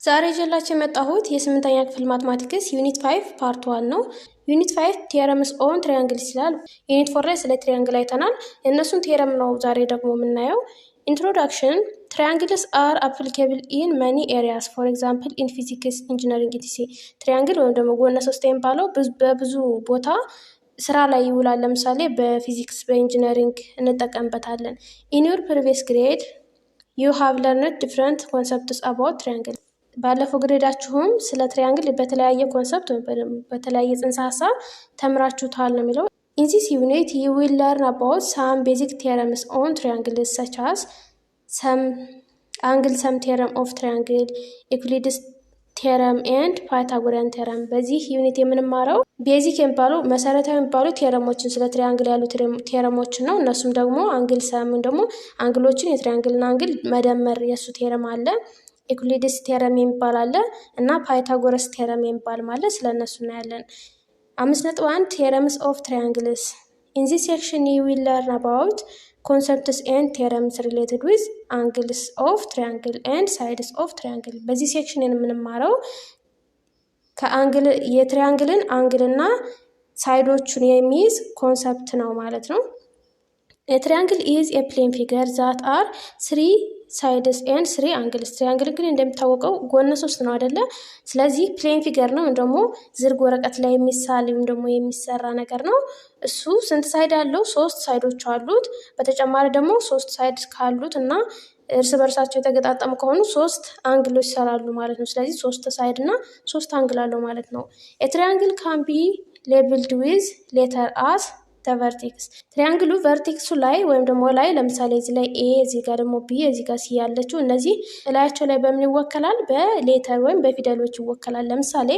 ዛሬ ይዤላችሁ የመጣሁት የስምንተኛ ክፍል ማትማቲክስ ዩኒት 5 ፓርት 1 ነው። ዩኒት 5 ቴረምስ ኦን ትሪያንግልስ ይላል። ዩኒት 4 ላይ ስለ ትሪያንግል አይተናል። የእነሱን ቴረም ነው ዛሬ ደግሞ የምናየው። ኢንትሮዳክሽን ትሪያንግልስ አር አፕሊኬብል ኢን መኒ ኤሪያስ ፎር ኤግዛምፕል ኢን ፊዚክስ ኢንጂነሪንግ ኢቲሲ። ትሪያንግል ወይም ደግሞ ጎነ ሶስት የሚባለው በብዙ ቦታ ስራ ላይ ይውላል። ለምሳሌ በፊዚክስ በኢንጂነሪንግ እንጠቀምበታለን። ኢን ዩር ፕሪቪየስ ግሬድ ዩ ሃቭ ለርንድ ዲፍረንት ኮንሰፕትስ አባውት ትሪያንግል። ባለፈው ግሬዳችሁም ስለ ትሪያንግል በተለያየ ኮንሰፕት ወይም በተለያየ ጽንሰ ሀሳብ ተምራችሁታል ነው የሚለው። ኢን ዚስ ዩኒት ዩ ዊል ለርን አባውት ሳም ቤዚክ ቴረምስ ኦን ትሪያንግልስ ሰች አስ ሰም አንግል ሰም ቴረም ኦፍ ትሪያንግል፣ ዩክሊድስ ቴረም ኤንድ ፓይታጎሪያን ቴረም። በዚህ ዩኒት የምንማረው ቤዚክ የሚባሉ መሰረታዊ የሚባሉ ቴረሞችን ስለ ትሪያንግል ያሉ ቴረሞችን ነው። እነሱም ደግሞ አንግል ሰም ደግሞ አንግሎችን የትሪያንግልና አንግል መደመር የእሱ ቴረም አለ። ዩክሊድስ ቴረም የሚባል አለ እና ፓይታጎረስ ቴረም የሚባል ማለት ስለ እነሱ እናያለን። 5.1 ቴረምስ ኦፍ ትሪያንግልስ። ኢን ዚስ ሴክሽን ዩ ዊል ለርን አባውት ኮንሰፕትስ ኤንድ ቴረምስ ሪሌትድ ዊዝ አንግልስ ኦፍ ትሪያንግል ኤንድ ሳይድስ ኦፍ ትሪያንግል። በዚህ ሴክሽን የምንማረው ከአንግል የትሪያንግልን አንግልና ሳይዶቹን የሚይዝ ኮንሰፕት ነው ማለት ነው። የትሪያንግል ኢዝ የፕሌን ፊገር ዛት አር ስሪ ሳይድስ ኤንድ ስሪ አንግልስ። ትሪያንግል እንግዲህ እንደሚታወቀው ጎነ ሶስት ነው አይደለ? ስለዚህ ፕሌን ፊገር ነው ወይም ደግሞ ዝርግ ወረቀት ላይ የሚሳል ወይም ደግሞ የሚሰራ ነገር ነው። እሱ ስንት ሳይድ አለው? ሶስት ሳይዶች አሉት። በተጨማሪ ደግሞ ሶስት ሳይድ ካሉት እና እርስ በርሳቸው የተገጣጠሙ ከሆኑ ሶስት አንግሎች ይሰራሉ ማለት ነው። ስለዚህ ሶስት ሳይድ እና ሶስት አንግል አለው ማለት ነው። የትሪያንግል ካን ቢ ሌብልድ ዊዝ ሌተር አስ ቨርቴክስ። ትሪያንግሉ ቨርቴክሱ ላይ ወይም ደግሞ ላይ ለምሳሌ እዚህ ላይ ኤ፣ እዚህ ጋር ደግሞ ቢ፣ እዚህ ጋር ሲ ያለችው እነዚህ እላያቸው ላይ በምን ይወከላል? በሌተር ወይም በፊደሎች ይወከላል። ለምሳሌ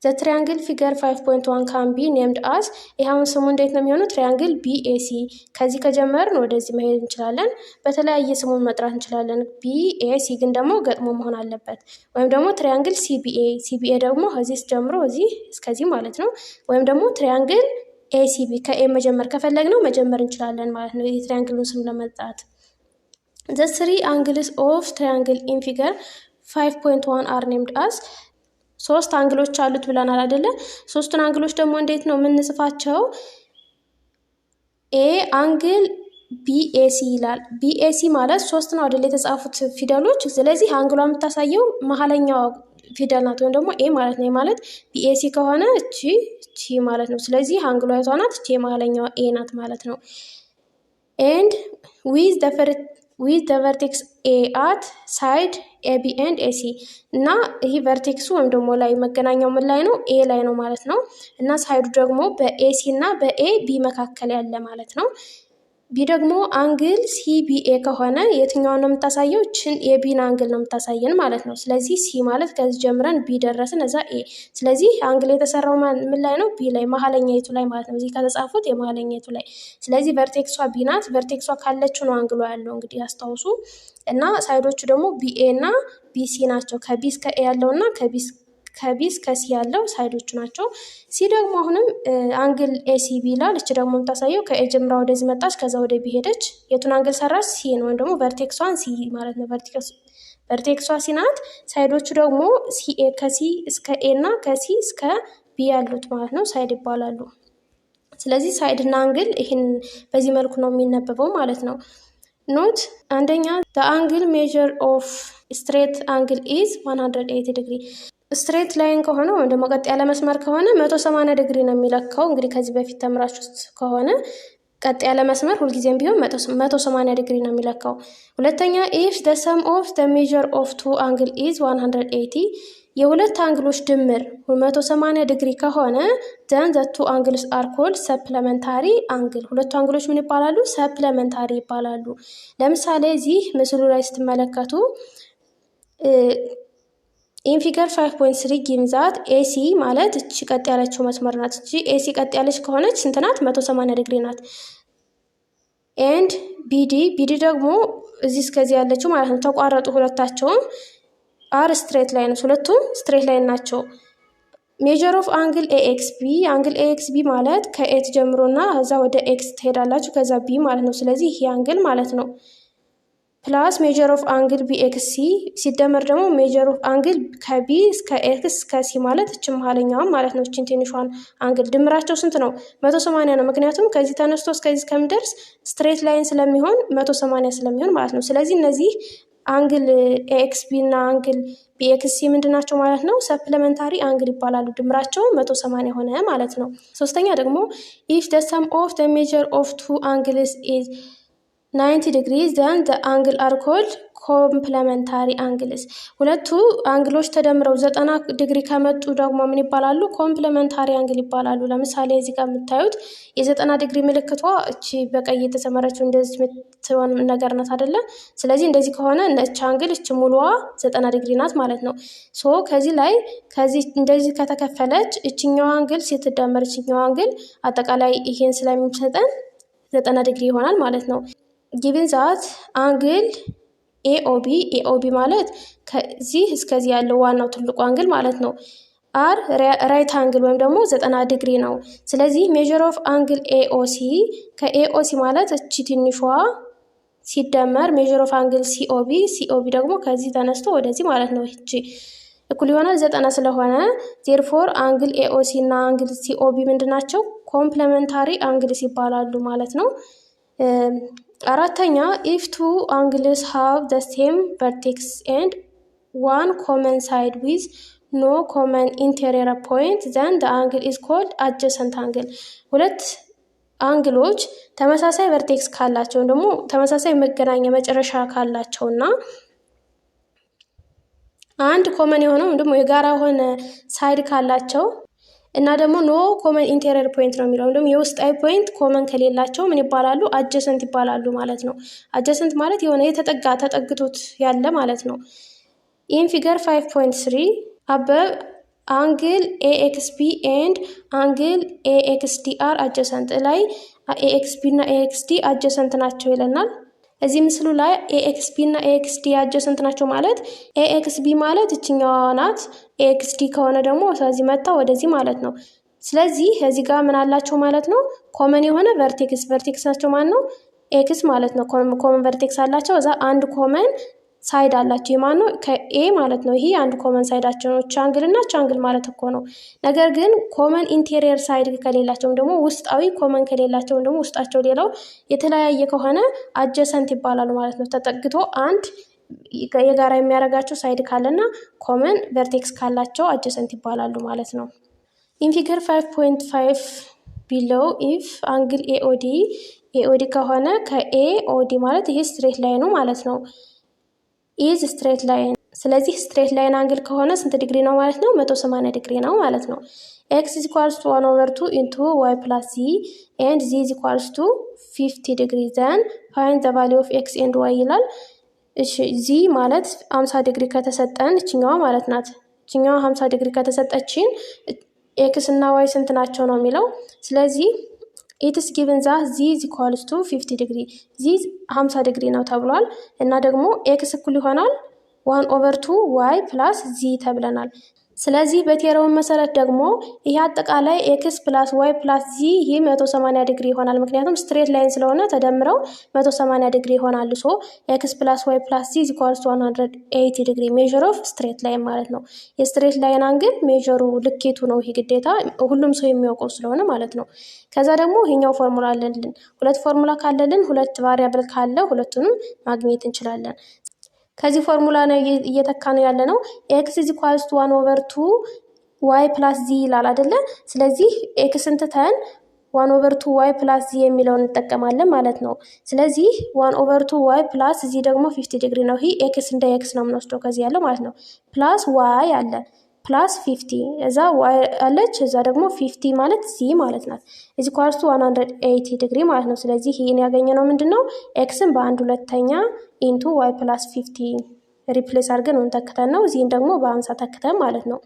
ዘ ትሪያንግል ፊገር 5.1 ካን ቢ ኔምድ አስ። ይኸውን ስሙ እንዴት ነው የሚሆነው? ትሪያንግል ቢኤሲ። ከዚህ ከጀመርን ወደዚህ መሄድ እንችላለን። በተለያየ ስሙን መጥራት እንችላለን። ቢኤሲ ግን ደግሞ ገጥሞ መሆን አለበት። ወይም ደግሞ ትሪያንግል ሲቢኤ። ሲቢኤ ደግሞ ከዚህ ጀምሮ እዚህ እስከዚህ ማለት ነው። ወይም ደግሞ ትሪያንግል ኤሲቢ ከኤ መጀመር ከፈለግነው መጀመር እንችላለን ማለት ነው፣ የትሪያንግሉን ስም ለመጥራት። ዘ ስሪ አንግልስ ኦፍ ትሪያንግል ኢን ፊገር 5.1 አር ኔምድ አስ። ሶስት አንግሎች አሉት ብለናል አይደለ? ሶስቱን አንግሎች ደግሞ እንዴት ነው የምንጽፋቸው? ኤ አንግል ቢኤሲ ይላል። ቢኤሲ ማለት ሶስት ነው አይደለ የተጻፉት ፊደሎች። ስለዚህ አንግሏ የምታሳየው መሀለኛው ፊደል ናት ወይም ደግሞ ኤ ማለት ነው። ማለት ቢኤሲ ከሆነ እቺ ማለት ነው። ስለዚህ አንግሏ የቷ ናት? እቺ የመሀለኛዋ ኤ ናት ማለት ነው። ኤንድ ዊዝ ዘ ቨርቴክስ ኤ አት ሳይድ ኤቢ ኤንድ ኤሲ። እና ይህ ቨርቴክሱ ወይም ደግሞ ላይ መገናኛው ምን ላይ ነው? ኤ ላይ ነው ማለት ነው። እና ሳይዱ ደግሞ በኤሲ እና በኤ ቢ መካከል ያለ ማለት ነው። ቢ ደግሞ አንግል ሲቢኤ ከሆነ የትኛውን ነው የምታሳየው? ችን የቢን አንግል ነው የምታሳየን ማለት ነው። ስለዚህ ሲ ማለት ከዚህ ጀምረን ቢ ደረስን እዛ ኤ። ስለዚህ አንግል የተሰራው ምን ላይ ነው? ቢ ላይ መሀለኛይቱ ላይ ማለት ነው። እዚህ ከተጻፉት የመሀለኛይቱ ላይ። ስለዚህ ቨርቴክሷ ቢ ናት። ቨርቴክሷ ካለችው ነው አንግሏ ያለው እንግዲህ ያስታውሱ። እና ሳይዶቹ ደግሞ ቢኤ እና ቢሲ ናቸው። ከቢ እስከ ኤ ያለው እና ከቢ እስከ ሲ ያለው ሳይዶቹ ናቸው። ሲ ደግሞ አሁንም አንግል ኤሲቢ ይላል። እች ደግሞ የምታሳየው ከኤ ጀምራ ወደዚህ መጣች፣ ከዛ ወደ ቢ ሄደች። የቱን አንግል ሰራች? ሲ ነው ወይም ደግሞ ቨርቴክሷን ሲ ማለት ነው። ቨርቴክሷ ሲ ናት። ሳይዶቹ ደግሞ ሲኤ ከሲ እስከ ኤ እና ከሲ እስከ ቢ ያሉት ማለት ነው ሳይድ ይባላሉ። ስለዚህ ሳይድ እና አንግል ይህን በዚህ መልኩ ነው የሚነበበው ማለት ነው። ኖት አንደኛ the angle measure of straight angle is 180 ዲግሪ። ስትሬት ላይን ከሆነ ወይም ደግሞ ቀጥ ያለ መስመር ከሆነ 180 ዲግሪ ነው የሚለካው። እንግዲህ ከዚህ በፊት ተምራችሁት ከሆነ ቀጥ ያለ መስመር ሁልጊዜም ቢሆን 180 ዲግሪ ነው የሚለካው። ሁለተኛ if the sum of the measure of two angle is 180፣ የሁለት አንግሎች ድምር 180 ዲግሪ ከሆነ then the two angles are called supplementary angle። ሁለቱ አንግሎች ምን ይባላሉ? ሰፕለመንታሪ ይባላሉ። ለምሳሌ እዚህ ምስሉ ላይ ስትመለከቱ ኢን ፊገር 5.3 ጊቭን ዛት ኤሲ ማለት እቺ ቀጥ ያለችው መስመር ናት። እቺ ኤሲ ቀጥ ያለች ከሆነች ስንት ናት? 180 ዲግሪ ናት። ኤንድ ቢዲ ደግሞ እዚህ እስከዚህ ያለችው ማለት ነው። ተቋረጡ ሁለታቸውም አር ስትሬት ላይን፣ ሁለቱም ስትሬት ላይን ናቸው። ሜጀር ኦፍ አንግል ኤኤክስቢ፣ አንግል ኤኤክስቢ ማለት ከኤት ጀምሮና ከዛ ወደ ኤክስ ትሄዳላችሁ ከዛ ቢ ማለት ነው። ስለዚህ ይሄ አንግል ማለት ነው ፕላስ ሜጀር ኦፍ አንግል ቢኤክሲ ሲደመር ደግሞ ሜጀር ኦፍ አንግል ከቢ እስከ ኤክስ እስከ ሲ ማለት እች መሀለኛዋን ማለት ነው። እችን ትንሿን አንግል ድምራቸው ስንት ነው? 180 ነው። ምክንያቱም ከዚህ ተነስቶ እስከዚህ እስከሚደርስ ስትሬት ላይን ስለሚሆን 180 ስለሚሆን ማለት ነው። ስለዚህ እነዚህ አንግል ኤክስቢ እና አንግል ቢኤክሲ ምንድን ናቸው ማለት ነው? ሰፕሊመንታሪ አንግል ይባላሉ። ድምራቸው 180 ሆነ ማለት ነው። ሶስተኛ ደግሞ ኢፍ the sum of the measure of two angles is 90 degrees then the angle are called ኮምፕለመንታሪ አንግልስ። ሁለቱ አንግሎች ተደምረው 90 ዲግሪ ከመጡ ደግሞ ምን ይባላሉ? ኮምፕለመንታሪ አንግል ይባላሉ። ለምሳሌ እዚህ ጋር የምታዩት የ90 ዲግሪ ምልክቷ እቺ በቀይ የተሰመረችው እንደዚህ የምትሆን ነገር ናት አይደለ? ስለዚህ እንደዚህ ከሆነ እቺ አንግል እቺ ሙሉዋ 90 ዲግሪ ናት ማለት ነው። ሶ ከዚህ ላይ ከዚህ እንደዚህ ከተከፈለች እችኛዋ አንግል ሲትደመር እችኛዋ አንግል አጠቃላይ ይሄን ስለሚሰጠን 90 ዲግሪ ይሆናል ማለት ነው። ጊቭን ዛት አንግል ኤኦቢ ማለት ከዚህ እስከዚህ ያለው ዋናው ትልቁ አንግል ማለት ነው። አር ራይት አንግል ወይም ደግሞ 90 ዲግሪ ነው። ስለዚህ ሜጀር ኦፍ አንግል ኤኦሲ ከኤኦሲ ማለት እቺ ትንሿ ሲደመር ሜጀር ኦፍ አንግል ሲኦቢ ደግሞ ከዚህ ተነስቶ ወደዚህ ማለት ነው። እቺ እኩል ይሆናል 90 ስለሆነ ዜርፎር አንግል ኤኦሲ እና አንግል ሲኦቢ ምንድናቸው? ኮምፕለመንታሪ አንግልስ ይባላሉ ማለት ነው። አራተኛ ኢፍ ቱ አንግልስ ሃቭ ዘ ሴም ቨርቴክስ ኤንድ ዋን ኮመን ሳይድ ዊዝ ኖ ኮመን ኢንቴሪየር ፖይንት ዘን ዘ አንግል ኢዝ ኮልድ አጀሰንት አንግል። ሁለት አንግሎች ተመሳሳይ ቨርቴክስ ካላቸው ደግሞ ተመሳሳይ መገናኛ መጨረሻ ካላቸው እና አንድ ኮመን የሆነ ወይም ደግሞ የጋራ የሆነ ሳይድ ካላቸው እና ደግሞ ኖ ኮመን ኢንቴሪየር ፖይንት ነው የሚለው ደግሞ የውስጣዊ ፖይንት ኮመን ከሌላቸው ምን ይባላሉ? አጀሰንት ይባላሉ ማለት ነው። አጀሰንት ማለት የሆነ ተጠግቶት ያለ ማለት ነው። ኢን ፊገር 5.3 አበብ አንግል ኤኤክስቢ ኤንድ አንግል ኤኤክስዲ አር አጀሰንት ላይ ኤኤክስቢ እና ኤኤክስዲ አጀሰንት ናቸው ይለናል። እዚህ ምስሉ ላይ ኤኤክስቢ እና ኤኤክስዲ አጀሰንት ናቸው ማለት ኤኤክስቢ ማለት እችኛዋ ናት። ኤኤክስዲ ከሆነ ደግሞ ስለዚህ መጣ ወደዚህ ማለት ነው። ስለዚህ እዚህ ጋር ምን አላቸው ማለት ነው? ኮመን የሆነ ቨርቴክስ ናቸው ማለት ነው። ኤክስ ማለት ነው። ኮመን ቨርቴክስ አላቸው። እዛ አንድ ኮመን ሳይድ አላቸው። የማን ነው? ከኤ ማለት ነው። ይሄ አንድ ኮመን ሳይዳቸው ነው። ቻንግል እና ቻንግል ማለት እኮ ነው። ነገር ግን ኮመን ኢንቴሪየር ሳይድ ከሌላቸውም ደግሞ ውስጣዊ ኮመን ከሌላቸውም ደግሞ ውስጣቸው ሌላው የተለያየ ከሆነ አጀሰንት ይባላሉ ማለት ነው። ተጠግቶ አንድ የጋራ የሚያደርጋቸው ሳይድ ካለና ኮመን ቨርቴክስ ካላቸው አጀሰንት ይባላሉ ማለት ነው። ኢን ፊገር 5.5 ቢሎው ኢፍ አንግል ኤኦዲ ከሆነ ከኤኦዲ ማለት ይሄ ስትሬት ላይኑ ማለት ነው ኢዝ ስትሬት ላይን። ስለዚህ ስትሬት ላይን አንግል ከሆነ ስንት ዲግሪ ነው ማለት ነው? 180 ዲግሪ ነው ማለት ነው። ኤክስ ኢዝ ኢኳልስ ቱ 1/2 ኢንቱ ዋይ ፕላስ ዚ ኤንድ ዚ ኢዝ ኢኳልስ ቱ 50 ዲግሪ ዘን ፋይንድ ዘ ቫሊዩ ኦፍ ኤክስ ኤንድ ዋይ ይላል። እሺ ዚ ማለት 50 ዲግሪ ከተሰጠን እችኛዋ ማለት ናት። እችኛዋ 50 ዲግሪ ከተሰጠችን ኤክስ እና ዋይ ስንት ናቸው ነው የሚለው። ስለዚህ ኢትስ ጊቭን ዛ ዚ ኢዝ ኢኳልስ ቱ 50 ዲግሪ ዚ 50 ዲግሪ ነው ተብሏል። እና ደግሞ ኤክስ እኩል ይሆናል 1/2 ዋይ ፕላስ ዚ ተብለናል። ስለዚህ በቴዎረሙ መሰረት ደግሞ ይሄ አጠቃላይ ኤክስ ፕላስ ዋይ ፕላስ ዚ ይህ 180 ዲግሪ ይሆናል። ምክንያቱም ስትሬት ላይን ስለሆነ ተደምረው 180 ዲግሪ ይሆናሉ። ሶ ኤክስ ፕላስ ዋይ ፕላስ ዚ ኢኳልስ 180 ዲግሪ ሜዥር ኦፍ ስትሬት ላይን ማለት ነው። የስትሬት ላይን አንግል ሜዥሩ ልኬቱ ነው። ይሄ ግዴታ ሁሉም ሰው የሚያውቀው ስለሆነ ማለት ነው። ከዛ ደግሞ ይሄኛው ፎርሙላ አለልን። ሁለት ፎርሙላ ካለልን ሁለት ቫሪያብል ካለ ሁለቱንም ማግኘት እንችላለን። ከዚህ ፎርሙላ ነው እየተካ ነው ያለ ነው። ኤክስ ኢዝ ኢኳልስ ቱ 1/2 ዋይ ፕላስ ዚ ይላል አይደለ? ስለዚህ ኤክስን ትተን 1/2 ዋይ ፕላስ ዚ የሚለውን እንጠቀማለን ማለት ነው። ስለዚህ 1/2 ዋይ ፕላስ ዚ ደግሞ 50 ዲግሪ ነው። ይሄ ኤክስ እንደ ኤክስ ነው የምንወስደው ከዚህ ያለው ማለት ነው። ፕላስ ዋይ አለ ፕላስ 50 እዛ ዋይ አለች እዛ ደግሞ 50 ማለት ዚ ማለት ናት። ኢዝ ኢኳልስ ቱ 180 ዲግሪ ማለት ነው። ስለዚህ ይሄን ያገኘነው ምንድነው? ኤክስን በ1/2 ኢንቱ ዋይ ፕላስ 50 ሪፕሌስ አድርገን ተክተን ነው። ዚህን ደግሞ በ50 ተክተን ማለት ነው።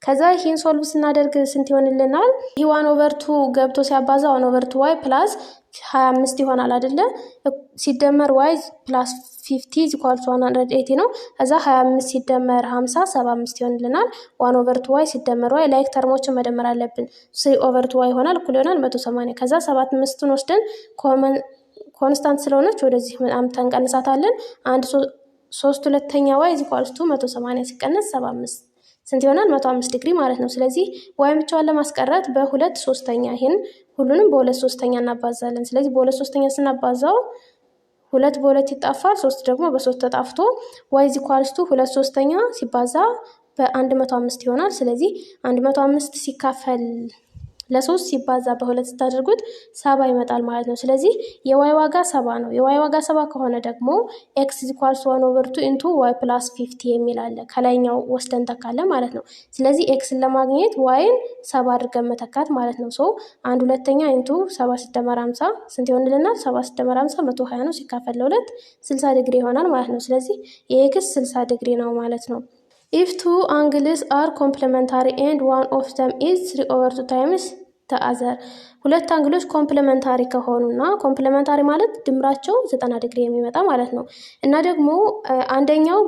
ከዛ ይሄን ሶልቭ ስናደርግ ስንት ይሆንልናል? ይሄ 1/2 ገብቶ ሲያባዛ 1/2 ዋይ ፕላስ 25 ይሆናል አይደለ? ሲደመር ዋይ ፕላስ 50 ኢዝ ኢኳል ቱ 180 ነው። ከዛ 25 ሲደመር 50 75 ይሆንልናል። 1/2 ዋይ ሲደመር ዋይ ላይክ ተርሞችን መደመር አለብን። 3/2 ዋይ ይሆናል እኩል ይሆናል 180። ከዛ 75ን ወስደን ኮንስታንት ስለሆነች ወደዚህ አምጥተን እንቀንሳታለን። 1/3 ዋይ ኢዝ ኢኳልስ ቱ 180 ሲቀነስ 75 ስንት ይሆናል? 105 ዲግሪ ማለት ነው። ስለዚህ ዋይ ብቻዋን ለማስቀረት በ2/3 ይህን ሁሉንም በ2/3 እናባዛለን። ስለዚህ በ2/3 ስናባዛው 2 በ2 ይጣፋል፣ 3 ደግሞ በ3 ተጣፍቶ ዋይ ኢዝ ኢኳልስ ቱ 2/3 ሲባዛ በ105 ይሆናል። ስለዚህ 105 ሲካፈል ለ3 ሲባዛ በ2 ስታደርጉት 70 ይመጣል ማለት ነው። ስለዚህ የዋይ ዋጋ 70 ነው። የዋይ ዋጋ 70 ከሆነ ደግሞ ኤክስ ኢዝ ኢኳልስ 1/2 ኢንቱ ዋይ ፕላስ 50 የሚል አለ። ከላይኛው ወስደን ተካለን ማለት ነው። ስለዚህ ኤክስን ለማግኘት ዋይን 70 አድርገን መተካት ማለት ነው። 1/2 ኢንቱ 70 ሲደመር 50 ስንት ይሆንልናል? 70 ሲደመር 50 120 ነው። ሲካፈል ለ2 60 ዲግሪ ይሆናል ማለት ነው። ስለዚህ የኤክስ 60 ዲግሪ ነው ማለት ነው። If two angles are complementary and one of them is 3/2 times the other ሁለት አንግሎች ኮምፕሊመንታሪ ከሆኑና ኮምፕሊመንታሪ ማለት ድምራቸው 90 ዲግሪ የሚመጣ ማለት ነው እና ደግሞ አንደኛው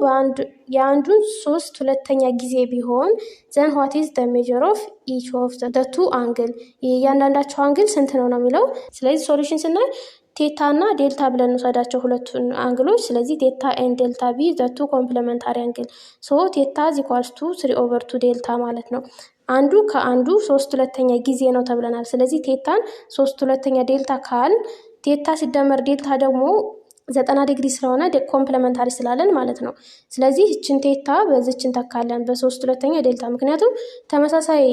የአንዱን 3/2 ጊዜ ቢሆን then what is the measure of each of the two angle እያንዳንዳቸው አንግል ስንት ነው የሚለው። ስለዚህ ሶሉሽን ስናይ ቴታ እና ዴልታ ብለን እንወስዳቸው ሁለቱን አንግሎች። ስለዚህ ቴታ ኤንድ ዴልታ ቢ ዘቱ ኮምፕሊመንታሪ አንግል ቴታ ኢዝ ኢኳልስ ቱ 3/2 ዴልታ ማለት ነው። አንዱ ከአንዱ 3/2 ጊዜ ነው ተብለናል። ስለዚህ ቴታን 3/2 ዴልታ ካል ቴታ ሲደመር ዴልታ ደግሞ 90 ዲግሪ ስለሆነ ኮምፕሊመንታሪ ስላለን ማለት ነው። ስለዚህ እችን ቴታ በዚችን ተካለን በ3/2 ዴልታ፣ ምክንያቱም ተመሳሳይ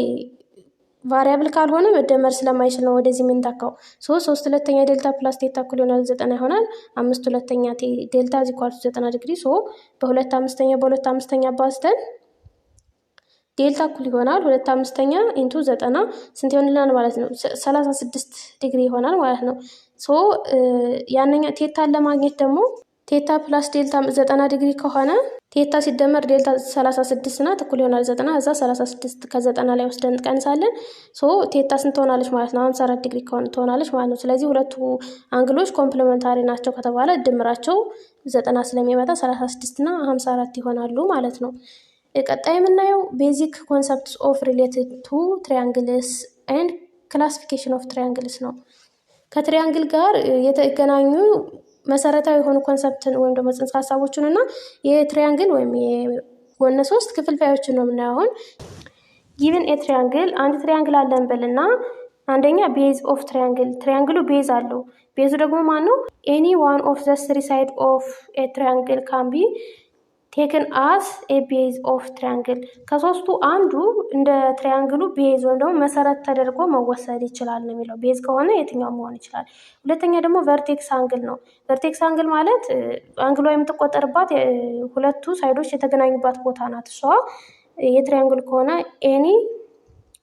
ቫሪያብል ካልሆነ መደመር ስለማይችል ነው ወደዚህ የምንተካው። 3/2 ዴልታ ፕላስ ቴታ እኩል ይሆናል 90 ይሆናል። 5/2 ዴልታ ኢዝ ኢኳልስ 90 ዲግሪ በ2/5 በ2/5 አባዝተን ዴልታ እኩል ይሆናል 2/5 ኢንቱ 90 ስንት ይሆንልናል ማለት ነው? 36 ዲግሪ ይሆናል ማለት ነው። ያንኛ ቴታን ለማግኘት ደግሞ ቴታ ፕላስ ዴልታ 90 ዲግሪ ከሆነ ቴታ ሲደመር ዴልታ 36 ናት እኩል ይሆናል 90። እዛ 36 ከ90 ላይ ወስደን እንቀንሳለን። ቴታ ስንት ትሆናለች ማለት ነው? 54 ዲግሪ ትሆናለች ማለት ነው። ስለዚህ ሁለቱ አንግሎች ኮምፕሊመንታሪ ናቸው ከተባለ ድምራቸው 90 ስለሚመጣ 36 እና 54 ይሆናሉ ማለት ነው። ቀጣይ የምናየው ቤዚክ ኮንሰፕትስ ኦፍ ሪሌትድ ቱ ትሪያንግልስ ኤንድ ክላሲፊኬሽን ኦፍ ትሪያንግልስ ነው። ከትሪያንግል ጋር የተገናኙ መሰረታዊ የሆኑ ኮንሰፕትን ወይም ደግሞ ጽንሰ ሀሳቦችን እና የትሪያንግል ወይም የጎነ 3 ክፍልፋዮችን ነው የምናየው። አሁን ጊቭን ኤ ትሪያንግል አንድ ትሪያንግል አለን በልና አንደኛ ቤዝ ኦፍ ትሪያንግሉ ቤዝ አለው። ቤዙ ደግሞ ማን ነው? ኤኒ ዋን ኦፍ ዘ 3 ሳይድ ኦፍ ኤ ትሪያንግል ካን ቢ ቴክን አስ ኤ ቤዝ ኦፍ ትሪያንግል ከሶስቱ አንዱ እንደ ትሪያንግሉ ቤዝ ወይም ደግሞ መሰረት ተደርጎ መወሰድ ይችላል ነው የሚለው። ቤዝ ከሆነ የትኛው መሆን ይችላል። ሁለተኛ ደግሞ ቨርቴክስ አንግል ነው። ቨርቴክስ አንግል ማለት አንግሏ የምትቆጠርባት ሁለቱ ሳይዶች የተገናኙባት ቦታ ናት። እሷ የትሪያንግል ከሆነ ኤኒ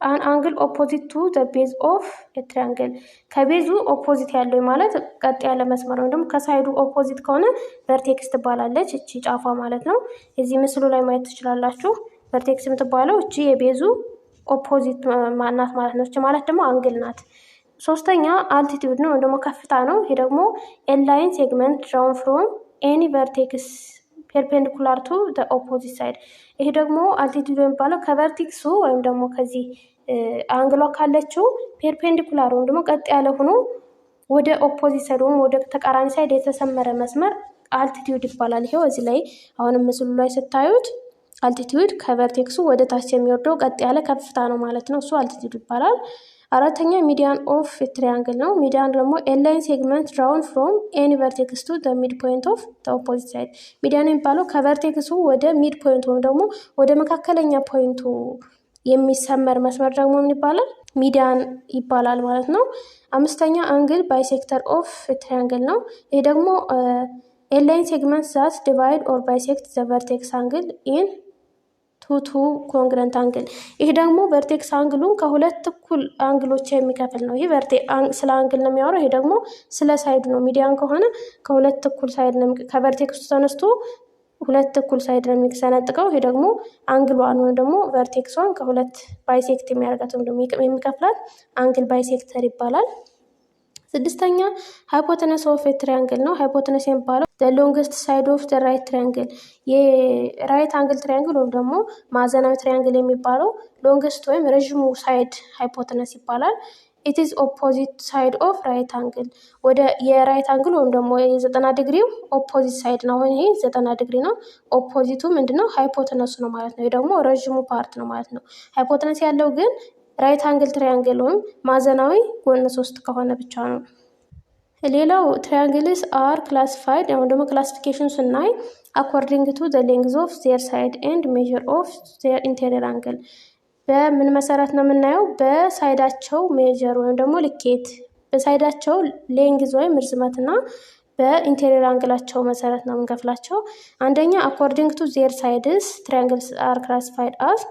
አን አንግል ኦፖዚት ቱ ዘ ቤዝ ኦፍ ትሪያንግል ከቤዙ ኦፖዚት ያለው ማለት ቀጥ ያለ መስመር ወይም ደግሞ ከሳይዱ ኦፖዚት ከሆነ ቨርቴክስ ትባላለች። እቺ ጫፏ ማለት ነው። እዚህ ምስሉ ላይ ማየት ትችላላችሁ። ቨርቴክስ የምትባለው እቺ የቤዙ ኦፖዚት ማናት ማለት ነው። እቺ ማለት ደግሞ አንግል ናት። ሶስተኛ አልቲቲዩድ ነው ወይም ደግሞ ከፍታ ነው። ይሄ ደግሞ ኤ ላይን ሴግመንት ድራውን ፍሮም ኤኒ ቨርቴክስ ፐርፔንዲኩላር ቱ ዘ ኦፖዚት ሳይድ። ይሄ ደግሞ አልቲቲዩድ የሚባለው ከቨርቴክሱ ወይም ደግሞ ከዚህ አንግሏ ካለችው ፐርፔንዲኩላር ወይም ደግሞ ቀጥ ያለ ሆኖ ወደ ኦፖዚት ሳይድ ወይም ወደ ተቃራኒ ሳይድ የተሰመረ መስመር አልቲቲዩድ ይባላል። ይሄው እዚህ ላይ አሁንም ምስሉ ላይ ስታዩት አልቲቲዩድ ከቨርቴክሱ ወደ ታች የሚወርደው ቀጥ ያለ ከፍታ ነው ማለት ነው። እሱ አልቲቲዩድ ይባላል። አራተኛ ሚዲያን ኦፍ ትሪያንግል ነው። ሚዲያን ደግሞ ኤ ላይን ሴግመንት ድራውን ፍሮም ኤኒ ቨርቴክስ ቱ ዘ ሚድ ፖይንት ኦፍ ዘ ኦፖዚት ሳይድ። ሚዲያን የሚባለው ከቨርቴክሱ ወደ ሚድ ፖይንት ወይም ደግሞ ወደ መካከለኛ ፖይንቱ የሚሰመር መስመር ደግሞ ምን ይባላል? ሚዲያን ይባላል ማለት ነው። አምስተኛ አንግል ባይሴክተር ኦፍ ትሪያንግል ነው። ይሄ ደግሞ ኤ ላይን ሴግመንት ዛት ዲቫይድ ኦር ባይሴክት ዘ ቨርቴክስ አንግል ኢን ቱ ኮንግረንት አንግል። ይሄ ደግሞ ቨርቴክስ አንግሉን ከሁለት እኩል አንግሎች የሚከፍል ነው። ይህ ስለ አንግል ነው የሚያወራው። ይሄ ደግሞ ስለ ሳይዱ ነው። ሚዲያን ከሆነ ከሁለት እኩል ሳይድ ነው፣ ከቨርቴክሱ ተነስቶ ሁለት እኩል ሳይድ ነው የሚሰነጥቀው። ይሄ ደግሞ አንግሏን ወይም ደግሞ ቨርቴክሷን ከሁለት ባይሴክት የሚያደርጋት ወይም ደግሞ የሚከፍላት አንግል ባይሴክተር ይባላል። ስድስተኛ ሃይፖተነስ ኦፍ ትሪያንግል ነው። ሃይፖተነስ የሚባለው ዘ ሎንግስት ሳይድ ኦፍ ዘ ራይት ትሪያንግል፣ የራይት አንግል ትሪያንግል ወይም ደግሞ ማዕዘናዊ ትሪያንግል የሚባለው ሎንግስት ወይም ረዥሙ ሳይድ ሃይፖተነስ ይባላል። ኢት ኢዝ ኦፖዚት ሳይድ ኦፍ ራይት አንግል። ወደ የራይት አንግል ወይም ደግሞ የ90 ዲግሪው ኦፖዚት ሳይድ ነው። አሁን ይሄ 90 ዲግሪ ነው። ኦፖዚቱ ምንድነው? ሃይፖተነሱ ነው ማለት ነው። ይሄ ደግሞ ረዥሙ ፓርት ነው ማለት ነው። ሃይፖተነስ ያለው ግን ራይት አንግል ትሪያንግል ወይም ማዕዘናዊ ጎነ 3 ከሆነ ብቻ ነው። ሌላው ትሪያንግልስ አር ክላሲፋይድ አሁን ደግሞ ክላሲፊኬሽን ስናይ አኮርዲንግ ቱ ዘ ሌንግዝ ኦፍ ዜር ሳይድ ኤንድ ሜዥር ኦፍ ዜር ኢንቴሪየር አንግል በምን መሰረት ነው የምናየው? በሳይዳቸው ሜጀር ወይም ደግሞ ልኬት በሳይዳቸው ሌንግዝ ወይም ርዝመትና በኢንቴሪየር አንግላቸው መሰረት ነው የምንከፍላቸው። አንደኛ አኮርዲንግ ቱ ዜር ሳይድስ ትሪያንግልስ አር ክላሲፋይድ አስ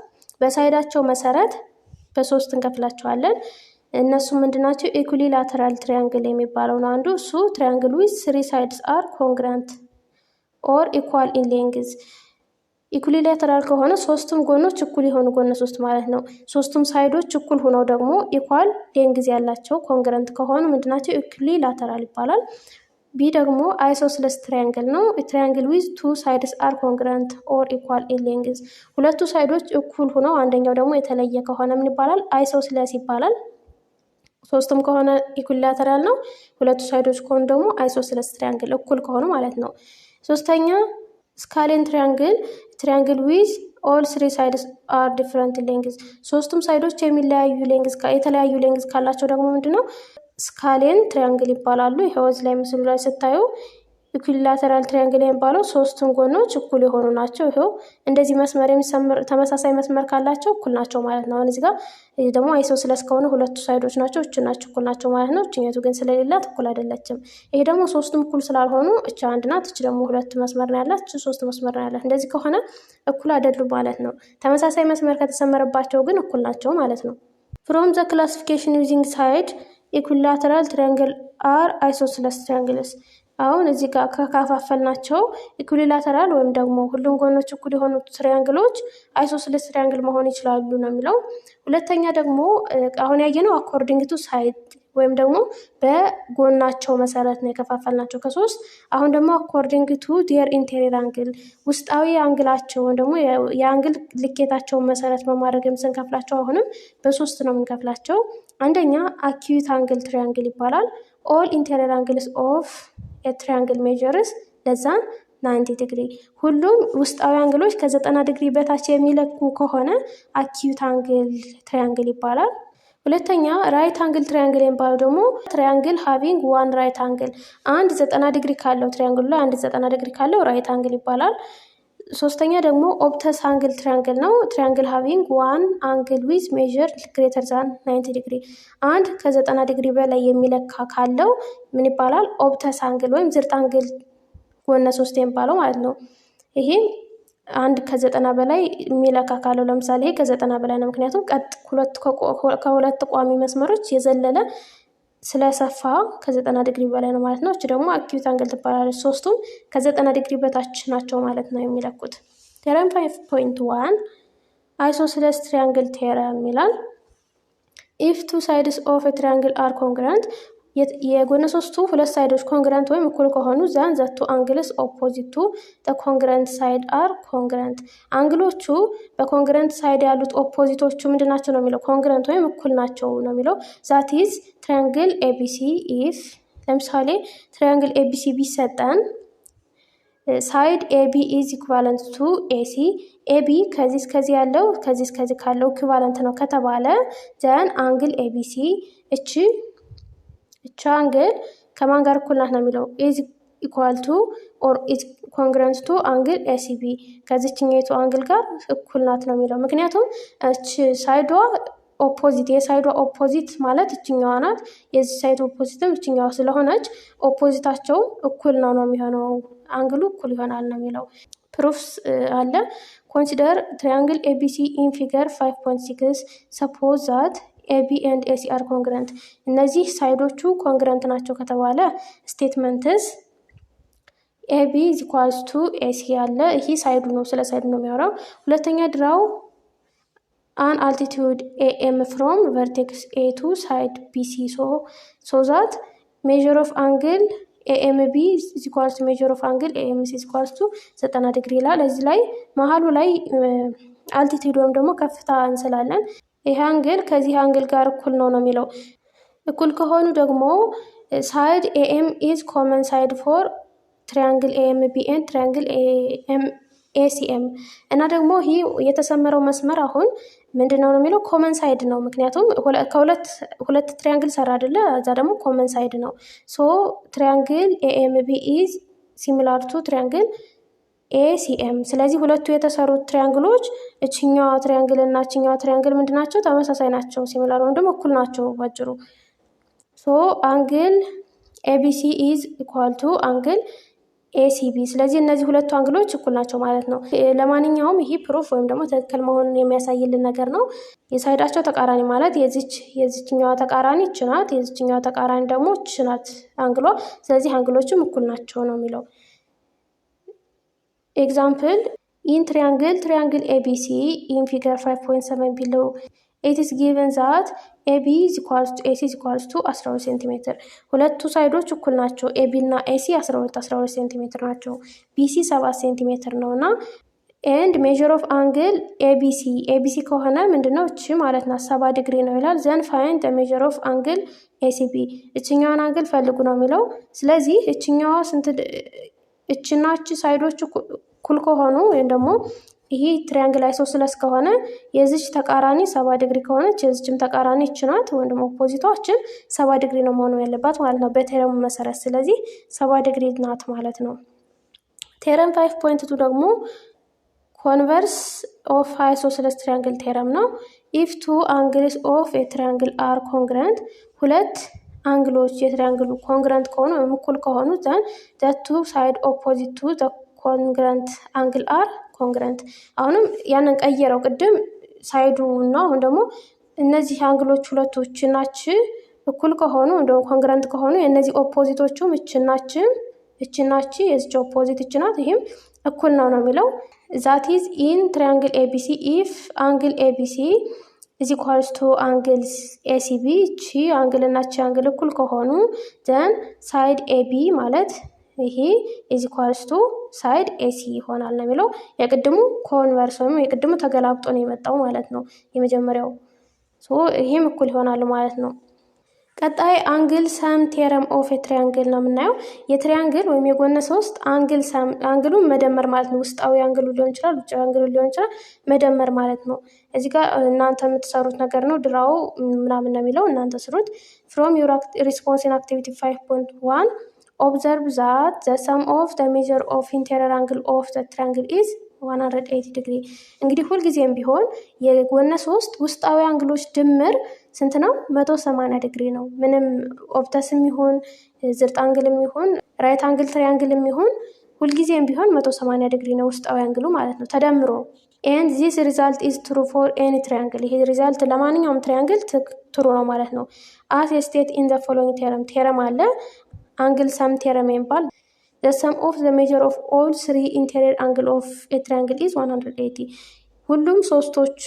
በሳይዳቸው መሰረት በ3 እንከፍላቸዋለን። እነሱ ምንድናቸው? ኢኩሊላተራል ትሪያንግል የሚባለው ነው አንዱ። እሱ ትሪያንግል ዊዝ 3 ሳይድስ አር ኮንግረንት ኦር ኢኳል ኢን ሌንግዝ። ኢኩሊላተራል ከሆነ 3ቱም ጎኖች እኩል የሆኑ ጎነ 3 ማለት ነው። 3ቱም ሳይዶች እኩል ሆነው ደግሞ ኢኳል ሌንግዝ ያላቸው ኮንግረንት ከሆኑ ምንድናቸው? ኢኩሊላተራል ይባላል። ቢ ደግሞ አይሶስለስ ትሪያንግል ነው። ትሪያንግል ዊዝ 2 ሳይድስ አር ኮንግረንት ኦር ኢኳል ኢን ሌንግዝ። ሁለቱ ሳይዶች እኩል ሆነው አንደኛው ደግሞ የተለየ ከሆነ ምን ይባላል? አይሶስለስ ይባላል። 3ቱም ከሆነ ኢኩሊላተራል ነው። ሁለቱ ሳይዶች ከሆኑ ደግሞ አይሶስለስ ትሪያንግል እኩል ከሆኑ ማለት ነው። ሶስተኛ ስካሌን ትሪያንግል ዊዝ ኦል 3 ሳይድስ አር ዲፍረንት ሌንግዝ። 3ቱም ሳይዶች የተለያዩ ሌንግዝ ካላቸው ደግሞ ምንድነው? ስካሌን ትሪያንግል ይባላሉ። ይሄው እዚህ ላይ ምስሉ ላይ ስታዩ ኢኩሊላተራል ትሪያንግል የሚባለው 3ቱም ጎኖች እኩል የሆኑ ናቸው። ይሄው እንደዚህ መስመር ተመሳሳይ መስመር ካላቸው እኩል ናቸው ማለት ነው። አሁን እዚህ ጋር ይሄ ደግሞ አይሶስለስ ከሆነ ሁለቱ ሳይዶች ናቸው እኩል ናቸው ማለት ነው። እችኛቱ ግን ስለሌላት እኩል አይደለችም። ይሄ ደግሞ 3ቱም እኩል ስላልሆኑ እቺ አንድ ናት፣ እቺ ደግሞ 2 መስመር ነው ያላት፣ እቺ 3 መስመር ነው ያላት። እንደዚህ ከሆነ እኩል አይደሉም ማለት ነው። ተመሳሳይ መስመር ከተሰመረባቸው ግን እኩል ናቸው ማለት ነው። ፍሮም ዘ ክላሲፊኬሽን ዩዚንግ ሳይድ ኢኩሊላተራል ትሪያንግል አር አይሶስለስ ትሪያንግልስ። አሁን እዚህ ጋር ከካፋፈልናቸው ኢኩሊላተራል ወይም ደግሞ ሁሉም ጎኖች እኩል የሆኑ ትሪያንግሎች አይሶስለስ ትሪያንግል መሆን ይችላሉ ነው የሚለው። ሁለተኛ ደግሞ አሁን ያየነው አኮርዲንግ ቱ ሳይድ ወይም ደግሞ በጎናቸው መሰረት ነው የከፋፈልናቸው ከ3። አሁን ደግሞ አኮርዲንግ ቱ ዲየር ኢንቴሪየር አንግል ውስጣዊ አንግላቸው ወይም ደግሞ የአንግል ልኬታቸውን መሰረት በማድረግም ስንከፍላቸው አሁንም በ3 ነው የምንከፍላቸው። አንደኛ አኪዩት አንግል ትሪያንግል ይባላል። ኦል ኢንቴሪየር አንግልስ ኦፍ የትሪያንግል ሜጀርስ ለዛን 90 ዲግሪ። ሁሉም ውስጣዊ አንግሎች ከ90 ዲግሪ በታች የሚለኩ ከሆነ አኪዩት አንግል ትሪያንግል ይባላል። ሁለተኛ ራይት አንግል ትሪያንግል የሚባለው ደግሞ ትሪያንግል ሃቪንግ ዋን ራይት አንግል፣ አንድ 90 ዲግሪ ካለው ትሪያንግሉ ላይ አንድ 90 ዲግሪ ካለው ራይት አንግል ይባላል። ሶስተኛ ደግሞ ኦፕተስ አንግል ትሪያንግል ነው። ትሪያንግል ሃቪንግ ዋን አንግል ዊዝ ሜዥር ግሬተር ዛን 90 ዲግሪ፣ አንድ ከ90 ዲግሪ በላይ የሚለካ ካለው ምን ይባላል? ኦፕተስ አንግል ወይም ዝርጥ አንግል ጎነ 3 የሚባለው ማለት ነው። ይሄ አንድ ከ90 በላይ የሚለካ ካለው ለምሳሌ ይሄ ከ90 በላይ ነው፣ ምክንያቱም ከሁለት ቋሚ መስመሮች የዘለለ ስለሰፋ ከ90 ዲግሪ በላይ ነው ማለት ነው። እቺ ደግሞ አኪዩት አንግል ትባላለች። 3ቱም ከ90 ዲግሪ በታች ናቸው ማለት ነው የሚለኩት። ቴረም 5.1 አይሶስለስ ትሪያንግል ቴረም ይላል። ኢፍ 2 ሳይድስ ኦፍ ኤ ትሪያንግል አር ኮንግረንት የጎነ 3ቱ ሁለት ሳይዶች ኮንግረንት ወይም እኩል ከሆኑ ዛን ዘቱ አንግልስ ኦፖዚት ቱ ኮንግረንት ሳይድ አር ኮንግረንት። አንግሎቹ በኮንግረንት ሳይድ ያሉት ኦፖዚቶቹ ምንድናቸው ነው የሚለው? ኮንግረንት ወይም እኩል ናቸው ነው የሚለው። ዛት ኢዝ ትሪያንግል ኤቢሲ ኢፍ ለምሳሌ ትሪያንግል ኤቢሲ ቢሰጠን ሳይድ ኤቢ ኢዝ ኢኩቫለንት ቱ ኤሲ፣ ኤቢ ከዚህ እስከዚህ ያለው ከዚህ እስከዚህ ካለው ኢኩቫለንት ነው ከተባለ ዘን አንግል ኤቢሲ እቺ አንግል ከማን ጋር እኩል ናት ነው የሚለው? ኢዝ ኢኳል ቱ ኦር ኢዝ ኮንግረንት ቱ አንግል ኤሲቢ ከዚችኛይቱ አንግል ጋር እኩል ናት ነው የሚለው። ምክንያቱም እች ሳይዷ ኦፖዚት የሳይዷ ኦፖዚት ማለት እችኛዋ ናት፣ የዚህ ሳይድ ኦፖዚትም እችኛዋ ስለሆነች ኦፖዚታቸው እኩል ነው የሚሆነው፣ አንግሉ እኩል ይሆናል ነው የሚለው። ፕሩፍስ አለ። ኮንሲደር ትሪያንግል ኤቢሲ ኢን ፊገር 5.6 ሰፖዝ ዛት ኤቢ ኤንድ ኤሲ አር ኮንግረንት። እነዚህ ሳይዶቹ ኮንግረንት ናቸው ከተባለ ስቴትመንትስ ኤቢ ኢዝ ኢኳልስ ቱ ኤሲ አለ። ይሄ ሳይዱ ነው፣ ስለ ሳይዱ ነው የሚያወራው። ሁለተኛ ድራው አን አልቲቲዩድ ኤኤም ፍሮም ቨርቴክስ ኤ ቱ ሳይድ ቢሲ ሶ ዛት ሜዥር ኦፍ አንግል ኤኤምቢ ኢዝ ኢኳልስ ቱ ሜዥር ኦፍ አንግል ኤኤምሲ ኢዝ ኢኳልስ ቱ 90 ዲግሪ ይላል። እዚህ ላይ መሀሉ ላይ አልቲቲዩድ ወይም ደግሞ ከፍታ እንስላለን። ይህ አንግል ከዚህ አንግል ጋር እኩል ነው የሚለው። እኩል ከሆኑ ደግሞ ሳይድ ኤኤም ኢዝ ኮመን ሳይድ ፎር ትሪያንግል ኤኤምቢ ኤንድ ትሪያንግል ኤሲኤም እና ደግሞ ይህ የተሰመረው መስመር አሁን ምንድነው ነው የሚለው ኮመን ሳይድ ነው። ምክንያቱም ሁለት ትሪያንግል ሰራ አይደለ? እዛ ደግሞ ኮመን ሳይድ ነው። ሶ ትሪያንግል ኤኤምቢ ኢዝ ሲሚላር ቱ ትሪያንግል ኤሲኤም። ስለዚህ ሁለቱ የተሰሩት ትሪያንግሎች እችኛዋ ትሪያንግል እና እችኛዋ ትሪያንግል ምንድናቸው? ተመሳሳይ ናቸው። ሲሚላር ወይም ደግሞ እኩል ናቸው ባጭሩ። ሶ አንግል ኤቢሲ ኢዝ ኢኳል ቱ አንግል ኤሲቢ። ስለዚህ እነዚህ ሁለቱ አንግሎች እኩል ናቸው ማለት ነው። ለማንኛውም ይህ ፕሩፍ ወይም ደግሞ ትክክል መሆኑን የሚያሳይልን ነገር ነው። የሳይዳቸው ተቃራኒ ማለት የዚችኛዋ ተቃራኒ እች ናት፣ የዚችኛዋ ተቃራኒ ደግሞ እች ናት አንግሏ። ስለዚህ አንግሎችም እኩል ናቸው ነው የሚለው። ኤግዛምፕል ኢን ትሪያንግል ኤቢሲ ኢን ፊገር 5.7 ቢሎ it is given that AB is equals to AC is equals to 12 ሴንቲሜትር። ሁለቱ ሳይዶች እኩል ናቸው። AB እና AC 12 ሴንቲሜትር ናቸው። BC 7 ሴንቲሜትር ነው እና ኤንድ ሜዥር ኦፍ አንግል ኤቢሲ ከሆነ ምንድነው እቺ ማለት ናት 70 ዲግሪ ነው ይላል። ዘን ፋይንድ ሜዥር ኦፍ አንግል ኤሲቢ፣ እችኛዋን አንግል ፈልጉ ነው የሚለው። ስለዚህ እችኛዋ እችና እቺ ሳይዶች እኩል ከሆኑ ወይም ደግሞ ይሄ ትሪያንግል አይሶስለስ ከሆነ የዚች ተቃራኒ 70 ዲግሪ ከሆነች የዚችም ተቃራኒ እች ናት ወይም ደግሞ ኦፖዚቷችን 70 ዲግሪ ነው መሆኑ ያለባት ማለት ነው በቴረሙ መሰረት። ስለዚህ 70 ዲግሪ ናት ማለት ነው። ቴረም 5.2 ደግሞ ኮንቨርስ ኦፍ አይሶስለስ ትሪያንግል ቴረም ነው። ኢፍ ቱ አንግልስ ኦፍ የትሪያንግል አር ኮንግረንት፣ ሁለት አንግሎች የትሪያንግሉ ኮንግረንት ከሆኑ ወይም እኩል ከሆኑ ዘን ዘ ቱ ሳይድ ኦፖዚት ቱ ዘ ኮንግረንት አንግል አር ኮንግረንት። አሁንም ያንን ቀየረው ቅድም ሳይዱ እና አሁን ደግሞ እነዚህ አንግሎች ሁለቶች ናች እኩል ከሆኑ እንደው ኮንግረንት ከሆኑ የእነዚህ ኦፖዚቶቹም እችናች የዚች ኦፖዚት እችናት ይህም እኩል ነው የሚለው። ዛት ኢዝ ኢን ትሪያንግል ኤቢሲ ኢፍ አንግል ኤቢሲ ኢዝ ኢኳልስ ቱ አንግልስ ኤሲቢ፣ እቺ አንግል እና እቺ አንግል እኩል ከሆኑ ዘን ሳይድ ኤቢ ማለት ይሄ ኢዝ ኢኳልስ ቱ ሳይድ ኤሲ ይሆናል ነው የሚለው። የቅድሙ ኮንቨርስ ወይም የቅድሙ ተገላብጦ ነው የመጣው ማለት ነው የመጀመሪያው። ይሄም እኩል ይሆናል ማለት ነው። ቀጣይ አንግል ሰም ቴረም ኦፍ የትሪያንግል ነው የምናየው። የትሪያንግል ወይም የጎነ ሶስት አንግል ሰም አንግሉን መደመር ማለት ነው። ውስጣዊ አንግሉ ሊሆን ይችላል፣ ውጫዊ አንግሉ ሊሆን ይችላል፣ መደመር ማለት ነው። እዚህ ጋር እናንተ የምትሰሩት ነገር ነው። ድራው ምናምን ነው የሚለው እናንተ ስሩት። ፍሮም ዩር ሪስፖንስ ኢን አክቲቪቲ 5.1 observe that the sum of the measure of interior angle of the triangle is 180 ዲግሪ። እንግዲህ ሁልጊዜም ቢሆን የጎነ ሶስት ውስጣዊ አንግሎች ድምር ስንት ነው? 180 ዲግሪ ነው። ምንም ኦብተስም ይሁን ዝርጥ አንግልም ይሁን ራይት አንግል ትሪያንግልም ይሁን ሁልጊዜም ቢሆን 180 ዲግሪ ነው ውስጣዊ አንግሉ ማለት ነው ተደምሮ። and this result is true for any triangle። ይሄ ሪዛልት ለማንኛውም ትሪያንግል ትሩ ነው ማለት ነው። as stated in the following theorem ቴረም አለ አንግል ሰም ቴረም የሚባል the sum of the measure of all three interior angle of a triangle is 180። ሁሉም ሶስቶች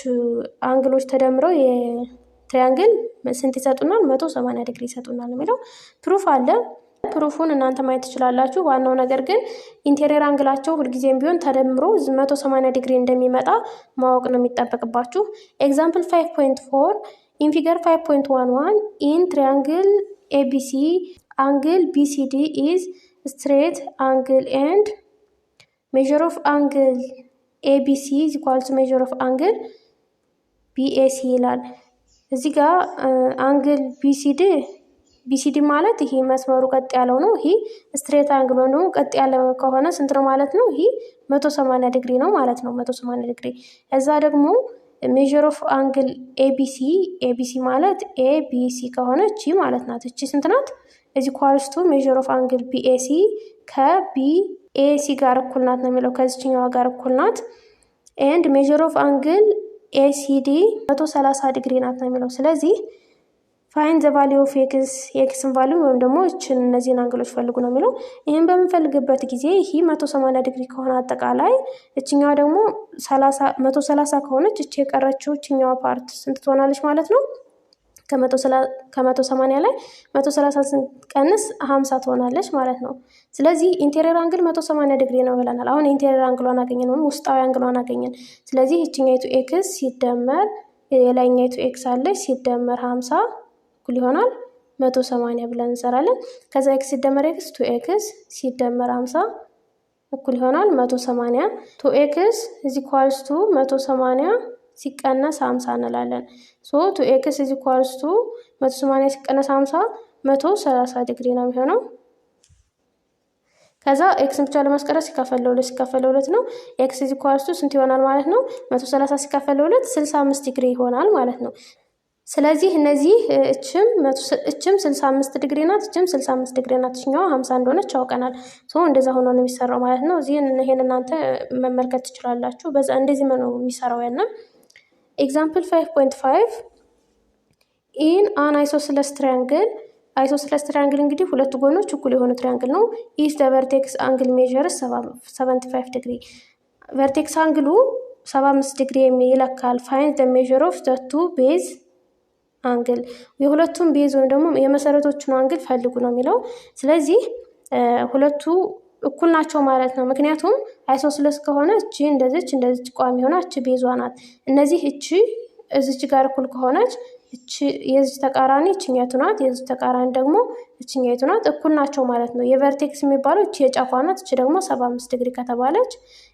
አንግሎች ተደምረው የትሪያንግል ስንት ይሰጡናል? 180 ዲግሪ ይሰጡናል የሚለው ፕሩፍ አለ። ፕሩፉን እናንተ ማየት ትችላላችሁ። ዋናው ነገር ግን ኢንቴሪየር አንግላቸው ሁልጊዜም ቢሆን ተደምሮ 180 ዲግሪ እንደሚመጣ ማወቅ ነው የሚጠበቅባችሁ። ኤግዛምፕል 5.4 in figure 5.11 in triangle ABC angle BCD is straight angle and measure of angle ABC is equal to measure of angle BAC ይላል። እዚህ ጋር አንግል BCD ማለት ይሄ መስመሩ ቀጥ ያለው ነው። ይሄ ስትሬት አንግል ነው ደግሞ ቀጥ ያለው ከሆነ ስንት ነው ማለት ነው? ይሄ 180 ዲግሪ ነው ማለት ነው። 180 ዲግሪ። እዛ ደግሞ ሜዥር ኦፍ አንግል ኤቢሲ ማለት ኤቢሲ ከሆነ እቺ ማለት ናት። እቺ ስንት ናት? እዚህ ኳልስቱ ሜዥር ኦፍ አንግል ቢኤሲ ከቢኤሲ ጋር እኩል ናት ነው የሚለው። ከዚህኛዋ ጋር እኩል ናት። ኤንድ ሜዥር ኦፍ አንግል ኤሲዲ 130 ዲግሪ ናት ነው የሚለው። ስለዚህ ፋይንድ ዘ ቫሊዩ ኦፍ የኤክስን ቫሊዩ ወይም ደግሞ እነዚህን አንግሎች ፈልጉ ነው የሚለው። ይህን በምንፈልግበት ጊዜ ይህ 180 ዲግሪ ከሆነ አጠቃላይ እችኛዋ ደግሞ 130 ከሆነች እቺ የቀረችው እችኛዋ ፓርት ስንት ትሆናለች ማለት ነው? ከ180 ላይ 130 ስንቀንስ 50 ትሆናለች ማለት ነው። ስለዚህ ኢንቴሪየር አንግል 180 ዲግሪ ነው ብለናል። አሁን ኢንቴሪየር አንግሏን አገኘን ወይም ውስጣዊ አንግሏን አገኘን። ስለዚህ እችኛይቱ ኤክስ ሲደመር የላይኛይቱ ኤክስ አለች ሲደመር 50 እኩል ይሆናል 180 ብለን እንሰራለን። ከዛ ኤክስ ሲደመር ኤክስ 2x ሲደመር 50 እኩል ይሆናል 180። 2x is equals to 180 ሲቀነስ 50 እንላለን። ሶ 2x is equals to 180 ሲቀነስ 50 130 ዲግሪ ነው የሚሆነው። ከዛ ኤክስን ብቻ ለማስቀረት ሲካፈል ለሁለት ነው። ኤክስ is equals to ስንት ይሆናል ማለት ነው? 130 ሲካፈል ለሁለት 65 ዲግሪ ይሆናል ማለት ነው። ስለዚህ እነዚህ እችም 65 ዲግሪ ናት፣ እችም 65 ዲግሪ ናት። እችኛዋ 50 እንደሆነች ያውቀናል። ሶ እንደዛ ሆኖ ነው የሚሰራው ማለት ነው። ይሄን እናንተ መመልከት ትችላላችሁ። በዛ እንደዚህ ነው የሚሰራው ያና ኤግዛምፕል 5.5 ኢን አን አይሶስለስ ትራያንግል። አይሶስለስ ትራያንግል እንግዲህ ሁለቱ ጎኖች እኩል የሆኑ ትራያንግል ነው። ኢፍ ዘ ቨርቴክስ አንግል ሜዠርስ 75 ዲግሪ። ቨርቴክስ አንግሉ 75 ዲግሪ ይለካል። ፋይንድ ዘ ሜዠር ኦፍ ዘ ቱ ቤዝ አንግል። የሁለቱም ቤዝ ወይም ደግሞ የመሰረቶቹን አንግል ፈልጉ ነው የሚለው። ስለዚህ ሁለቱ እኩል ናቸው ማለት ነው። ምክንያቱም አይሶስለስ ከሆነ እቺ እንደዚች ቋሚ ሆና እቺ ቤዟ ናት። እነዚህ እቺ እዚች ጋር እኩል ከሆነች እቺ የዚህ ተቃራኒ እቺኛይቱ ናት፣ የዚህ ተቃራኒ ደግሞ እቺኛይቱ ናት። እኩል ናቸው ማለት ነው። የቨርቴክስ የሚባለው እቺ የጫፏ ናት፣ እቺ ደግሞ 75 ዲግሪ ከተባለች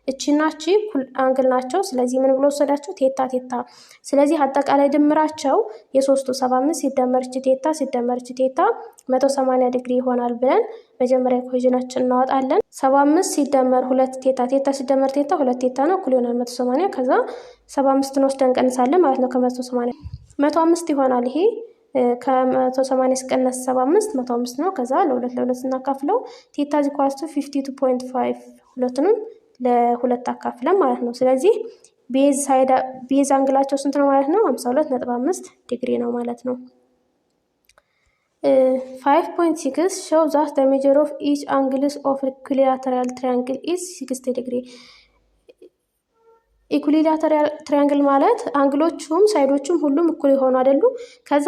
እቺና እቺ እኩል አንግል ናቸው። ስለዚህ ምን ብሎ ወሰዳቸው? ቴታ። ስለዚህ አጠቃላይ ድምራቸው የሶስቱ 75 ሲደመር እቺ ቴታ ሲደመር እቺ ቴታ 180 ዲግሪ ይሆናል ብለን መጀመሪያ ኢኩዌሽናችን እናወጣለን። 75 ሲደመር 2 ቴታ ሲደመር ቴታ 2 ቴታ ነው፣ እኩል ይሆናል 180። ከዛ 75 ወስደን እንቀንሳለን ማለት ነው ከ180 105 ይሆናል። ይሄ ከ180 ሲቀነስ 75 105 ነው። ከዛ ለሁለት ስናካፍለው ቴታ is equals to 52.5 ሁለቱንም ለሁለት አካፍለን ማለት ነው። ስለዚህ ቤዝ አንግላቸው ስንት ነው ማለት ነው? 52.5 ዲግሪ ነው ማለት ነው። 5.6 show that the measure of each angles of equilateral triangle is 60 degree. ኢኩሊላተራል ትራያንግል ማለት አንግሎቹም ሳይዶቹም ሁሉም እኩል ይሆኑ አይደሉ? ከዛ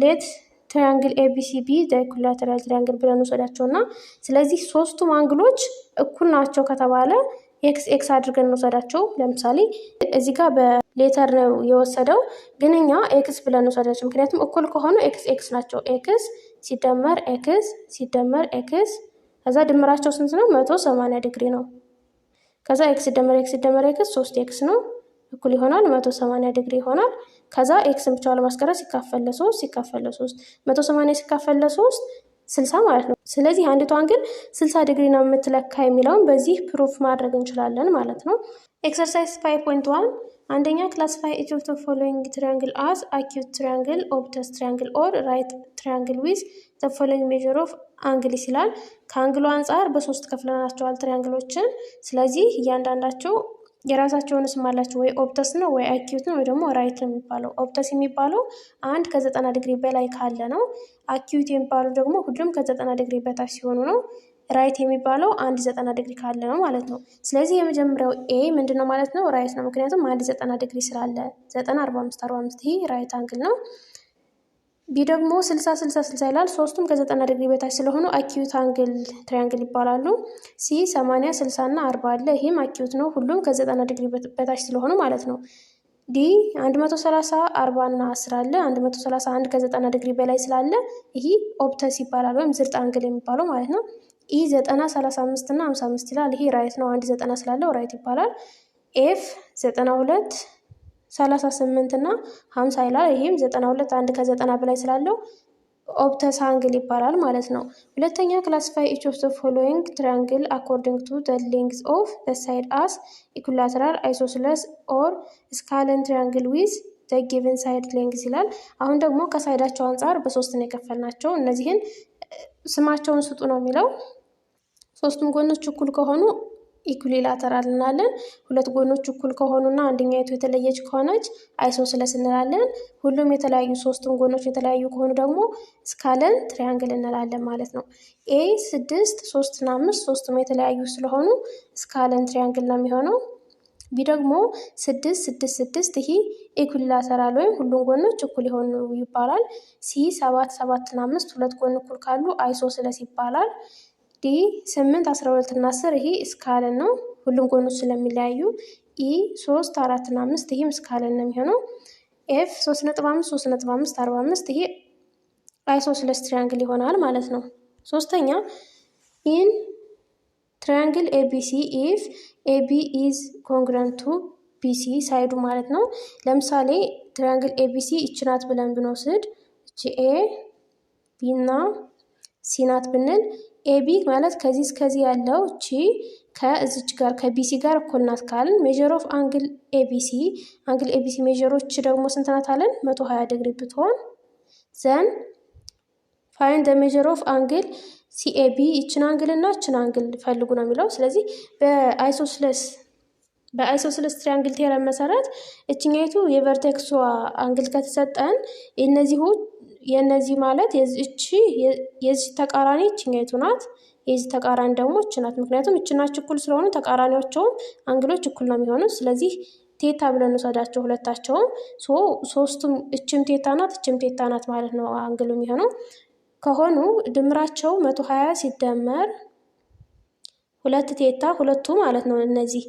ሌት ትራያንግል ኤቢሲቢ ዘ ኢኩሊላተራል ትራያንግል ብለን እንወስዳቸውና ስለዚህ ሶስቱም አንግሎች እኩል ናቸው ከተባለ ኤክስ አድርገን እንወስዳቸው። ለምሳሌ እዚህ ጋር በሌተር ነው የወሰደው፣ ግን እኛ ኤክስ ብለን እንወስዳቸው። ምክንያቱም እኩል ከሆኑ ኤክስ ናቸው። ኤክስ ሲደመር ኤክስ ሲደመር ኤክስ ከዛ ድምራቸው ስንት ነው? 180 ዲግሪ ነው። ከዛ ኤክስ ሲደመር ኤክስ ሲደመር ኤክስ 3x ነው፣ እኩል ይሆናል 180 ዲግሪ ይሆናል። ከዛ ኤክስን ብቻ ለማስቀረት ሲካፈል ለ3 180 ሲካፈል ለ3 60 ማለት ነው። ስለዚህ አንዲቷ አንግል 60 ዲግሪ ነው የምትለካ የሚለውን በዚህ ፕሩፍ ማድረግ እንችላለን ማለት ነው። ኤክሰርሳይዝ 5.1 አንደኛ ክላሲፋይ ኢች ኦፍ ዘ ፎሎዊንግ ትራያንግል አዝ አኪዩት ትራያንግል፣ ኦብተስ ትራያንግል ኦር ራይት ትራያንግል ዊዝ ዘ ፎሎዊንግ ሜዠር ኦፍ አንግል ይላል። ከአንግሉ አንጻር በሶስት ከፍለናቸዋል ትራያንግሎችን። ስለዚህ እያንዳንዳቸው የራሳቸውን ስም አላቸው። ወይ ኦብተስ ነው ወይ አኪዩት ነው ወይ ደግሞ ራይት ነው የሚባለው። ኦብተስ የሚባለው 1 ከ90 ዲግሪ በላይ ካለ ነው። አኪዩት የሚባለው ደግሞ ሁሉም ከ90 ዲግሪ በታች ሲሆኑ ነው። ራይት የሚባለው 190 ዲግሪ ካለ ነው ማለት ነው። ስለዚህ የመጀመሪያው ኤ ምንድነው ማለት ነው? ራይት ነው። ምክንያቱም 190 ዲግሪ ስላለ 90 45 ይሄ ራይት አንግል ነው። ቢ ደግሞ 60 ይላል። ሶስቱም ከ90 ዲግሪ በታች ስለሆኑ አኪዩት አንግል ትራያንግል ይባላሉ። ሲ 80 60 እና 40 አለ። ይሄም አኪዩት ነው። ሁሉም ከ90 ዲግሪ በታች ስለሆኑ ማለት ነው። ዲ 130 40 እና 10 አለ። 131 ከ90 ዲግሪ በላይ ስላለ ይሄ ኦብተስ ይባላል ወይም ዝርጥ አንግል የሚባለው ማለት ነው። ኢ 90 35 እና 55 ይላል። ይሄ ራይት ነው። 190 ስላለው ራይት ይባላል። ኤፍ 92 38 እና 50 ይላል። ይሄም 92 1 ከ90 በላይ ስላለው ኦብተስ አንግል ይባላል ማለት ነው። ሁለተኛ ክላሲፋይ ኢች ኦፍ ዘ ፎሎዊንግ ትራያንግል አኮርዲንግ ቱ ዘ ሌንግዝ ኦፍ ዘ ሳይድ አስ ኢኩላተራል አይሶስለስ ኦር ስካለን ትራያንግል ዊዝ ዘ ጊቨን ሳይድ ሌንግዝ ይላል። አሁን ደግሞ ከሳይዳቸው አንጻር በሶስት ነው የከፈልናቸው። እነዚህን ስማቸውን ስጡ ነው የሚለው። ሶስቱም ጎኖች እኩል ከሆኑ ኢኩሊላተራል እንላለን። ሁለት ጎኖች እኩል ከሆኑና አንደኛይቱ የተለየች ከሆነች አይሶስለስ እንላለን። ሁሉም የተለያዩ ሶስቱም ጎኖች የተለያዩ ከሆኑ ደግሞ ስካለን ትራያንግል እንላለን ማለት ነው። ኤ 6 3 እና 5 ሶስቱም የተለያዩ ስለሆኑ ስካለን ትራያንግል ነው የሚሆነው። ቢ ደግሞ 6 6 6 ይሄ ኢኩሊላተራል ወይም ሁሉም ጎኖች እኩል የሆኑ ይባላል። ሲ 7 7 እና 5 ሁለት ጎን እኩል ካሉ አይሶስለስ ይባላል። ዲ 8 12 እና 10 ይሄ ስካለን ነው ሁሉም ጎኖች ስለሚለያዩ። ኢ 3 4 እና 5 ይሄም ስካለን ነው የሚሆነው። ኤፍ 3.5 3.5 45 ይሄ አይሶስለስ ትሪያንግል ይሆናል ማለት ነው። ሶስተኛ ኢን ትሪያንግል ኤቢሲ ኢፍ ኤቢ ኢዝ ኮንግረንት ቱ ቢሲ ሳይዱ ማለት ነው። ለምሳሌ ትሪያንግል ኤቢሲ ይችናት ብለን ብንወስድ እቺ ኤ ቢ እና ሲ ናት ብንል ኤቢ ማለት ከዚህ እስከዚህ ያለው እቺ ከዚች ጋር ከቢሲ ጋር እኩል ናት ካልን ሜጀር ኦፍ አንግል ኤቢሲ ሜጀሮች ደግሞ ስንት ናት አለን? 120 ዲግሪ ብትሆን ዘን ፋይንድ ዘ ሜጀር ኦፍ አንግል ሲኤቢ ይችን አንግል እና ይችን አንግል ፈልጉ ነው የሚለው። ስለዚህ በአይሶስለስ ትሪያንግል ቴረም መሰረት እችኛይቱ የቨርቴክሷ አንግል ከተሰጠን የነዚህ ማለት የዚህ ተቃራኒ እችኛይቱ ናት፣ የዚህ ተቃራኒ ደግሞ እች ናት። ምክንያቱም እችናች እኩል ስለሆኑ ተቃራኒዎቸውም አንግሎች እኩል ነው የሚሆኑት። ስለዚህ ቴታ ብለን ወሰዳቸው ሁለታቸውም። ሶስቱም እችም ቴታ ናት እችም ቴታ ናት ማለት ነው አንግሉ የሚሆነው ከሆኑ ድምራቸው 120 ሲደመር ሁለት ቴታ ሁለቱ ማለት ነው። እነዚህ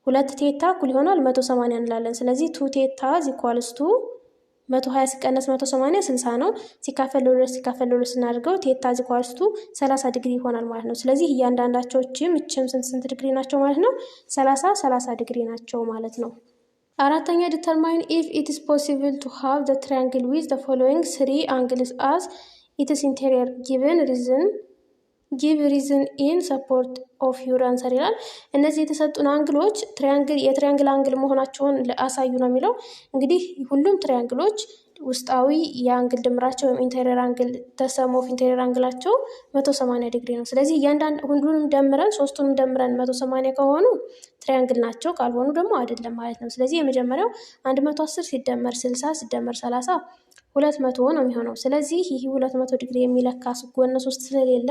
ሁለት ቴታ እኩል ይሆናል 180 እንላለን። ስለዚህ ቱ ቴታ ኢኳልስ ቱ 120 ሲቀነስ 180 60 ነው። ሲካፈል ለሁለት ስናደርገው ቴታ ኢኳልስ ቱ 30 ዲግሪ ይሆናል ማለት ነው። ስለዚህ እያንዳንዳቸው እችም ስንት ዲግሪ ናቸው ማለት ነው? 30 ዲግሪ ናቸው ማለት ነው። አራተኛ ዲተርማይን ኢፍ ኢት ኢዝ ፖሲብል ቱ ሃቭ ዘ ትራያንግል ዊዝ ዘ ፎሎዊንግ 3 አንግልስ አዝ ኢትስ ኢንቴሪየር ጊቭ ሪዝን ኢን ሰፖርት ኦፍ ዩር አንሰር ይላል። እነዚህ የተሰጡን አንግሎች የትሪያንግል አንግል መሆናቸውን አሳዩ ነው የሚለው። እንግዲህ ሁሉም ትሪያንግሎች ውስጣዊ የአንግል ድምራቸው ወይም ኢንቴሪየር አንግል ተሰም ኦፍ ኢንቴሪየር አንግላቸው 180 ዲግሪ ነው። ስለዚህ ሁሉንም ደምረን ሶስቱንም ደምረን 180 ከሆኑ ትሪያንግል ናቸው፣ ካልሆኑ ደግሞ አይደለም ማለት ነው። ስለዚህ የመጀመሪያው 110 ሲደመር 60 ሲደመር 30 200 ነው የሚሆነው። ስለዚህ ይህ 200 ዲግሪ የሚለካ ጎነ 3 ስለሌለ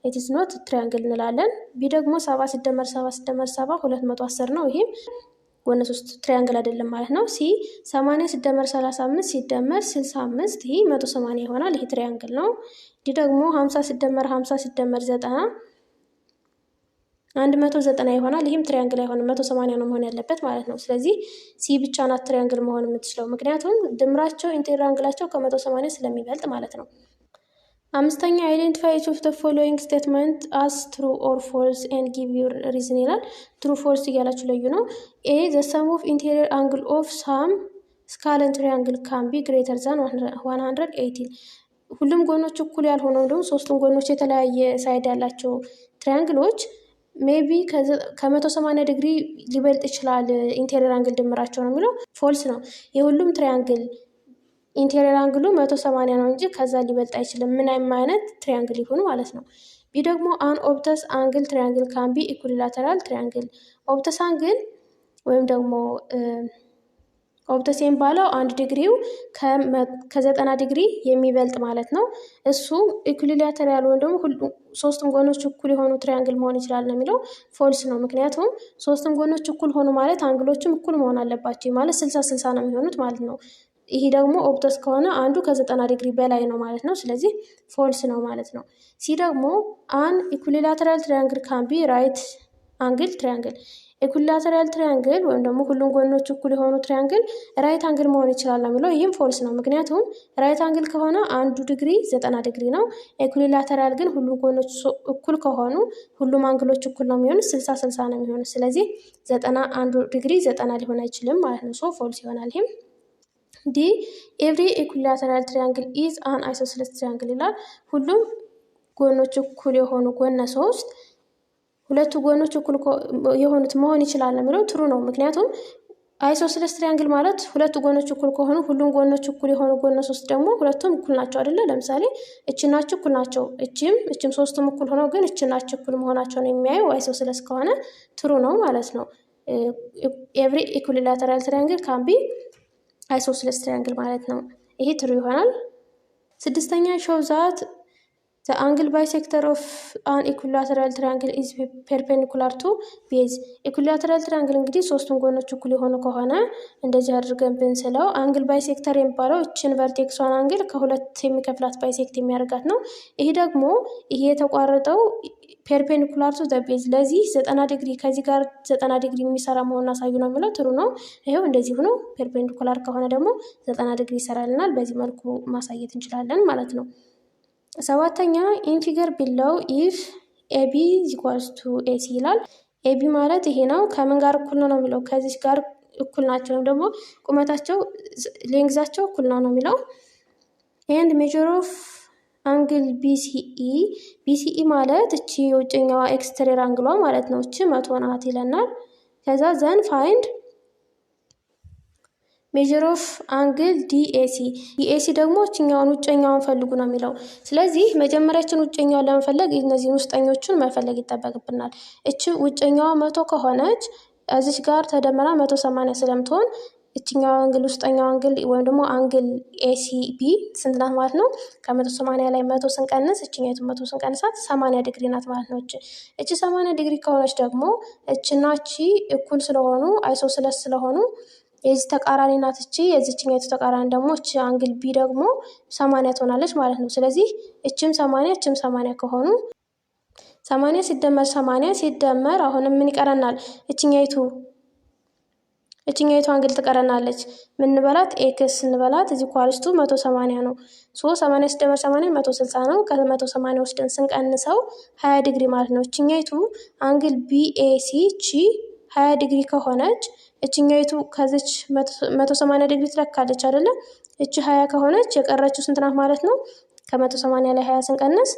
ኢትስ ኖት ትሪያንግል እንላለን። ቢ ደግሞ 70 ሲደመር 70 ሲደመር 70 210 ነው። ይሄም ጎነ 3 ትሪያንግል አይደለም ማለት ነው። ሲ 80 ሲደመር 35 ሲደመር 65 ይሄ 180 ይሆናል። ይሄ ትሪያንግል ነው። ዲ ደግሞ 50 ሲደመር 50 ሲደመር 90 190 ይሆናል። ይህም ትሪያንግል አይሆንም፣ 180 ነው መሆን ያለበት ማለት ነው። ስለዚህ ሲ ብቻ ናት ትሪያንግል መሆን የምትችለው፣ ምክንያቱም ድምራቸው ኢንቴሪየር አንግላቸው ከ180 ስለሚበልጥ ማለት ነው። አምስተኛ አይደንቲፋይ ኢች ኦፍ ዘ ፎሎዊንግ ስቴትመንት አስ ትሩ ኦር ፎልስ ኤንድ ጊቭ ዩር ሪዝን ይላል። ትሩ ፎልስ እያላችሁ ለዩ ነው። ኤ ዘ ሰም ኦፍ ኢንቴሪየር አንግል ኦፍ ሳም ስካለን ትሪያንግል ካን ቢ ግሬተር ዛን 180። ሁሉም ጎኖች እኩል ያልሆነው ደግሞ ሶስቱም ጎኖች የተለያየ ሳይድ ያላቸው ትሪያንግሎች ሜቢ ከ180 ዲግሪ ሊበልጥ ይችላል ኢንቴሪየር አንግል ድምራቸው ነው የሚለው። ፎልስ ነው። የሁሉም ትሪያንግል ኢንቴሪየር አንግሉ 180 ነው እንጂ ከዛ ሊበልጥ አይችልም፣ ምንም አይነት ትሪያንግል ይሁን ማለት ነው። ቢ ደግሞ አን ኦብተስ አንግል ትሪያንግል ካን ቢ ኢኩሊላተራል ትሪያንግል። ኦብተስ አንግል ወይም ደግሞ ኦብተስ የሚባለው 1 ዲግሪው ከ90 ዲግሪ የሚበልጥ ማለት ነው። እሱ ኢኩሊላተራል ወይም ደግሞ ሶስቱም ጎኖች እኩል የሆኑ ትሪያንግል መሆን ይችላል ነው የሚለው። ፎልስ ነው። ምክንያቱም ሶስቱም ጎኖች እኩል ሆኑ ማለት አንግሎችም እኩል መሆን አለባቸው ማለት 60 ነው የሚሆኑት ማለት ነው። ይሄ ደግሞ ኦብተስ ከሆነ አንዱ ከ90 ዲግሪ በላይ ነው ማለት ነው። ስለዚህ ፎልስ ነው ማለት ነው። ሲ ደግሞ አን ኢኩሊላተራል ትሪያንግል ካን ቢ ራይት አንግል ትሪያንግል። ኢኩሊላተራል ትሪያንግል ወይም ደግሞ ሁሉም ጎኖች እኩል የሆኑ ትሪያንግል ራይት አንግል መሆን ይችላል ነው የሚለው። ይህም ፎልስ ነው። ምክንያቱም ራይት አንግል ከሆነ አንዱ ዲግሪ 90 ዲግሪ ነው። ኢኩሊላተራል ግን ሁሉም ጎኖች እኩል ከሆኑ ሁሉም አንግሎች እኩል ነው የሚሆኑት፣ 60 ነው የሚሆኑት። ስለዚህ 91 ዲግሪ 90 ሊሆን አይችልም ማለት ነው። ሶ ፎልስ ይሆናል ይህም። ዲ ኤቭሪ ኢኩሊላተራል ትሪያንግል ኢዝ አን አይሶስለስ ትሪያንግል ይላል። ሁሉም ጎኖች እኩል የሆኑ ጎነ 3 ሁለቱ ጎኖች እኩል የሆኑት መሆን ይችላል ነው የሚለው። ትሩ ነው። ምክንያቱም አይሶስለስ ትሪያንግል ማለት ሁለቱ ጎኖች እኩል ከሆኑ ሁሉም ጎኖች እኩል የሆኑ ጎነ 3 ደግሞ ሁለቱም እኩል ናቸው አይደለ? ለምሳሌ እችናቸው እኩል ናቸው፣ እችም ሶስቱም እኩል ሆነው ግን እችናቸው እኩል መሆናቸውን የሚያየው አይሶስለስ ከሆነ ትሩ ነው ማለት ነው። ኤቭሪ ኢኩሊላተራል ትሪያንግል ካን ቢ አይሶስለስ ትሪያንግል ማለት ነው። ይሄ ትሩ ይሆናል። ስድስተኛ ሾው ዛት ዘ አንግል ባይሴክተር ኦፍ አን ኢኩሊላተራል ትሪያንግል ኢዝ ፐርፔንዲኩላር ቱ ቤዝ። ኢኩሊላተራል ትሪያንግል እንግዲህ ሶስቱም ጎኖች እኩል የሆኑ ከሆነ እንደዚህ አድርገን ብንስለው አንግል ባይሴክተር የሚባለው እችን ቨርቴክሷን አንግል ከሁለት የሚከፍላት ባይሴክት የሚያደርጋት ነው። ይሄ ደግሞ ይሄ የተቋረጠው ፐርፔንዲኩላር ቱ ዘ ቤዝ። ለዚህ 90 ዲግሪ ከዚህ ጋር 90 ዲግሪ የሚሰራ መሆኑን አሳዩ ነው የሚለው። ትሩ ነው። ይሄው እንደዚህ ሆኖ ፐርፔንዲኩላር ከሆነ ደግሞ 90 ዲግሪ ይሰራልናል። በዚህ መልኩ ማሳየት እንችላለን ማለት ነው። ሰባተኛ ኢን ፊገር ቢለው ኢፍ ኤቢ ኢኳልስ ቱ ኤሲ ይላል። ኤቢ ማለት ይሄ ነው። ከምን ጋር እኩል ነው የሚለው ከዚህ ጋር እኩል ናቸው፣ ወይም ደግሞ ቁመታቸው ሌንግዛቸው እኩል ነው የሚለው። ኤንድ ሜጀር ኦፍ አንግል ቢሲኢ ማለት እቺ የውጭኛዋ ኤክስተሪየር አንግሏ ማለት ነው። እቺ 100 ናት ይለናል። ከዛ ዘን ፋይንድ ሜጀር ኦፍ አንግል ዲኤሲ ደግሞ እችኛውን ውጨኛውን ፈልጉ ነው የሚለው። ስለዚህ መጀመሪያችን ውጨኛውን ለመፈለግ እነዚህን ውስጠኞቹን መፈለግ ይጠበቅብናል። እቺ ውጨኛዋ 100 ከሆነች እዚች ጋር ተደምራ 180 ስለምትሆን እችኛው አንግል ውስጠኛው አንግል ወይም ደግሞ አንግል ኤሲቢ ስንት ናት ማለት ነው? ከ180 ላይ 100 ስንቀንስ እችኛይቱ 100 ስንቀንሳት 80 ዲግሪ ናት ማለት ነው። እቺ 80 ዲግሪ ከሆነች ደግሞ እችና እቺ እኩል ስለሆኑ አይሶስለስ ስለሆኑ የዚህ ተቃራኒ ናት እቺ። የዚችኛይቱ ተቃራኒ ደግሞ እቺ አንግል ቢ ደግሞ 80 ትሆናለች ማለት ነው። ስለዚህ እችም 80 እችም 80 ከሆኑ 80 ሲደመር 80 ሲደመር አሁንም ምን ይቀረናል? እችኛይቱ አንግል ትቀረናለች። ምን እንበላት? ኤክስ እንበላት። እዚህ ኳልስቱ 180 ነው። 80 ሲደመር 80 160 ነው። ከ180 ወስደን ስንቀንሰው 20 ዲግሪ ማለት ነው። እችኛይቱ አንግል ቢኤሲ ቺ 20 ዲግሪ ከሆነች እችኛይቱ ከዚች 180 ዲግሪ ትለካለች አይደለ? እቺ 20 ከሆነች የቀረችው ስንት ናት ማለት ነው? ከ180 ላይ 20 ስንቀንስ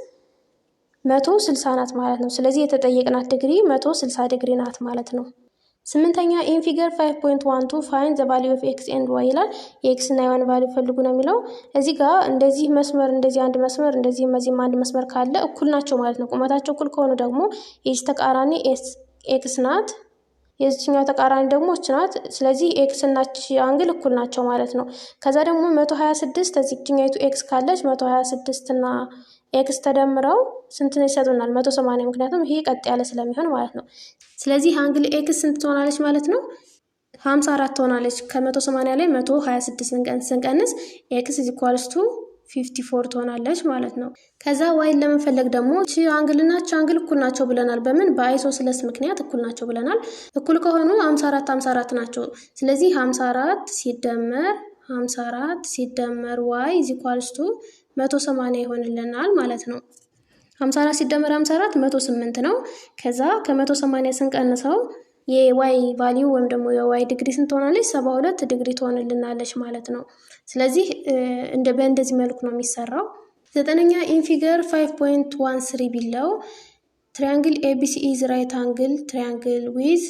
160 ናት ማለት ነው። ስለዚህ የተጠየቅናት ዲግሪ 160 ዲግሪ ናት ማለት ነው። ስምንተኛ ኢን ፊገር 5.12 ፋይንድ ዘ ቫልዩ ኦፍ ኤክስ ኤንድ ዋይ ይላል። የኤክስ እና የዋን ቫልዩ ፈልጉ ነው የሚለው። እዚህ ጋር እንደዚህ መስመር እንደዚህ አንድ መስመር እንደዚህም እዚህም አንድ መስመር ካለ እኩል ናቸው ማለት ነው። ቁመታቸው እኩል ከሆኑ ደግሞ የዚህ ተቃራኒ ኤክስ ናት፣ የዚህኛው ተቃራኒ ደግሞ እች ናት። ስለዚህ ኤክስ እና አንግል እኩል ናቸው ማለት ነው። ከዛ ደግሞ 126 እዚህኛይቱ ኤክስ ካለች 126 እና ኤክስ ተደምረው ስንት ነው ይሰጡናል? 180። ምክንያቱም ይሄ ቀጥ ያለ ስለሚሆን ማለት ነው። ስለዚህ አንግል ኤክስ ስንት ትሆናለች ማለት ነው? 54 ትሆናለች። ከ180 ላይ 126 ስንቀንስ ኤክስ ኢኳልስ ቱ 54 ትሆናለች ማለት ነው። ከዛ ዋይን ለመፈለግ ደግሞ እቺ አንግልና እቺ አንግል እኩል ናቸው ብለናል። በምን? በአይሶስለስ ምክንያት እኩል ናቸው ብለናል። እኩል ከሆኑ 54 ናቸው። ስለዚህ 54 ሲደመር ዋይ ኢኳልስ ቱ 180 ይሆንልናል ማለት ነው። 54 ሲደመር 54 108 ነው። ከዛ ከ180 ስንቀንሰው የዋይ ቫልዩ ወይም ደግሞ የዋይ ዲግሪ ስንት ትሆናለች? 72 ዲግሪ ትሆንልናለች ማለት ነው። ስለዚህ በእንደዚህ መልኩ ነው የሚሰራው። ዘጠነኛ ኢን ፊገር 5.13 ቢለው ትሪያንግል ኤቢሲ ኢዝ ራይት አንግል ትሪያንግል ዊዝ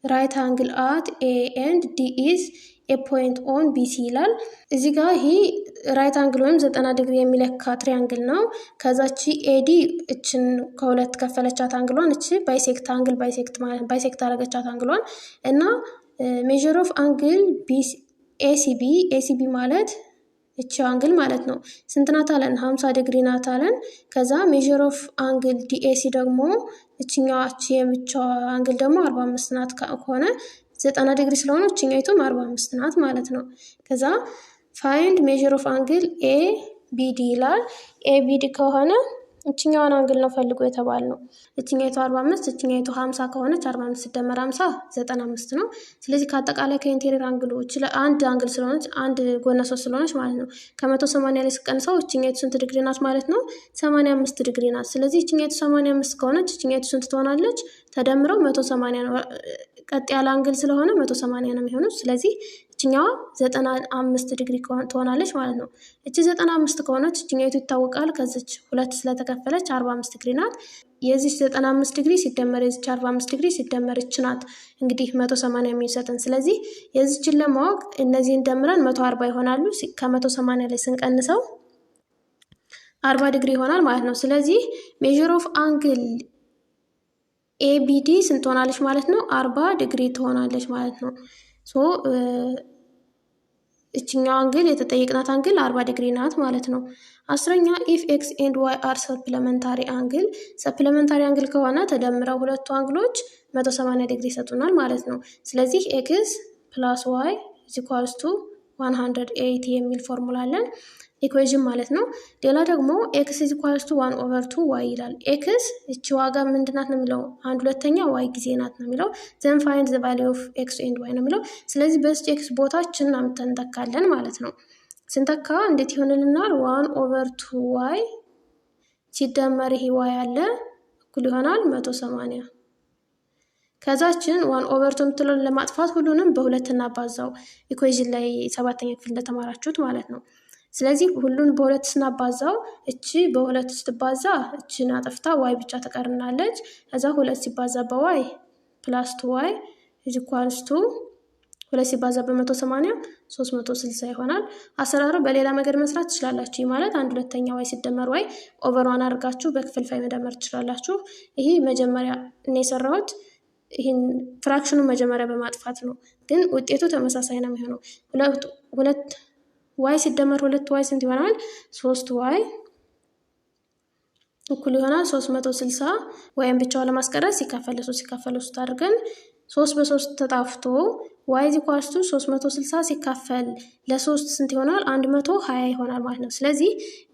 ራይት አንግል አት ኤ ኤንድ ዲ ኢዝ ኤ ፖይንት ኦን ቢሲ ይላል። እዚህ ጋር ይሄ ራይት አንግል ወይም 90 ዲግሪ የሚለካ ትሪያንግል ነው። ከዛቺ ኤዲ እችን ከሁለት ከፈለቻት አንግሏን፣ እቺ ባይሴክት አረገቻት አንግሏን እና ሜጀር ኦፍ አንግል ኤሲቢ ማለት እቺ አንግል ማለት ነው። ስንት ናት አለን? 50 ዲግሪ ናት አለን። ከዛ ሜጀር ኦፍ አንግል ዲኤሲ ደግሞ እችኛዋ የብቻዋ አንግል ደግሞ 45 ናት ከሆነ 90 ዲግሪ ስለሆነ እችኛይቱም 45 ናት ማለት ነው። ከዛ ፋይንድ ሜጀር ኦፍ አንግል ኤቢዲ ይላል። ኤቢዲ ከሆነ እችኛዋን አንግል ነው ፈልጎ የተባል ነው። እችኛይቱ 45 እችኛይቱ 50 ከሆነች 45 ሲደመር 50 95 ነው። ስለዚህ ከአጠቃላይ ከኢንቴሪየር አንግሎች አንድ አንግል ስለሆነች አንድ ጎነ ሶስት ስለሆነች ማለት ነው ከ180 ላይ ስቀንሰው እችኛይቱ ስንት ዲግሪ ናት ማለት ነው? 85 ዲግሪ ናት። ስለዚህ እችኛይቱ 85 ከሆነች እችኛይቱ ስንት ትሆናለች? ተደምረው 180 ነው። ቀጥ ያለ አንግል ስለሆነ 180 ነው የሚሆነው። ስለዚህ እችኛዋ 95 ዲግሪ ትሆናለች ማለት ነው። እቺ 95 ከሆነች እችኛይቱ ይታወቃል ከዚች ሁለት ስለተከፈለች 45 ዲግሪ ናት። የዚች 95 ዲግሪ ሲደመር የዚች 45 ዲግሪ ሲደመር እች ናት እንግዲህ 180 የሚሰጠን። ስለዚህ የዚችን ለማወቅ እነዚህን ደምረን 140 ይሆናሉ። ከ180 ላይ ስንቀንሰው 40 ዲግሪ ይሆናል ማለት ነው። ስለዚህ ሜጀር ኦፍ አንግል ኤቢዲ ስንት ትሆናለች ማለት ነው? 40 ዲግሪ ትሆናለች ማለት ነው። እችኛው አንግል የተጠየቅናት አንግል 40 ዲግሪ ናት ማለት ነው። አስረኛ ኢፍ ኤክስ ኤንድ ዋይ አር ሰፕሊመንታሪ አንግል ከሆነ ተደምረው ሁለቱ አንግሎች 180 ዲግሪ ይሰጡናል ማለት ነው። ስለዚህ ኤክስ ፕላስ ዋይ ኢኳልስ ቱ 180 የሚል ፎርሙላ አለን ኢኩዌዥን ማለት ነው። ሌላ ደግሞ x is equals to 1/2 y ይላል። x እቺ ዋጋ ምንድናት ነው የሚለው 1/2 y ጊዜ ናት ነው የሚለው። then find the value of x and y ነው የሚለው። ስለዚህ በዚህ x ቦታችን አምጥተን እንተካለን ማለት ነው። ስንተካ እንዴት ይሆንልናል? 1/2 y ሲደመር ይሄ y አለ እኩል ይሆናል 180። ከዛችን 1/2 የምትለውን ለማጥፋት ሁሉንም በሁለት እናባዛው ኢኩዌዥን ላይ 7ኛ ክፍል እንደተማራችሁት ማለት ነው። ስለዚህ ሁሉን በሁለት ስናባዛው እቺ በሁለት ስትባዛ እቺን አጥፍታ y ብቻ ተቀርናለች። ከዛ 2 ሲባዛ በy + 2y = 2 ሲባዛ በ180 360 ይሆናል። አሰራሩ በሌላ መንገድ መስራት ትችላላችሁ። ማለት 1/2 y ሲደመር y ኦቨር 1 አድርጋችሁ በክፍልፋይ መደመር ትችላላችሁ። ይሄ መጀመሪያ ነው የሰራሁት። ይሄን ፍራክሽኑን መጀመሪያ በማጥፋት ነው፣ ግን ውጤቱ ተመሳሳይ ነው የሚሆነው። ሁለት y ሲደመር 2y ስንት ይሆናል? 3y እኩል ይሆናል 360። ወይም ብቻው ለማስቀረት ሲካፈል 3 አድርገን 3 በ3 ተጣፍቶ y = 360 ሲካፈል ለ3 ስንት ይሆናል? 120 ይሆናል ማለት ነው። ስለዚህ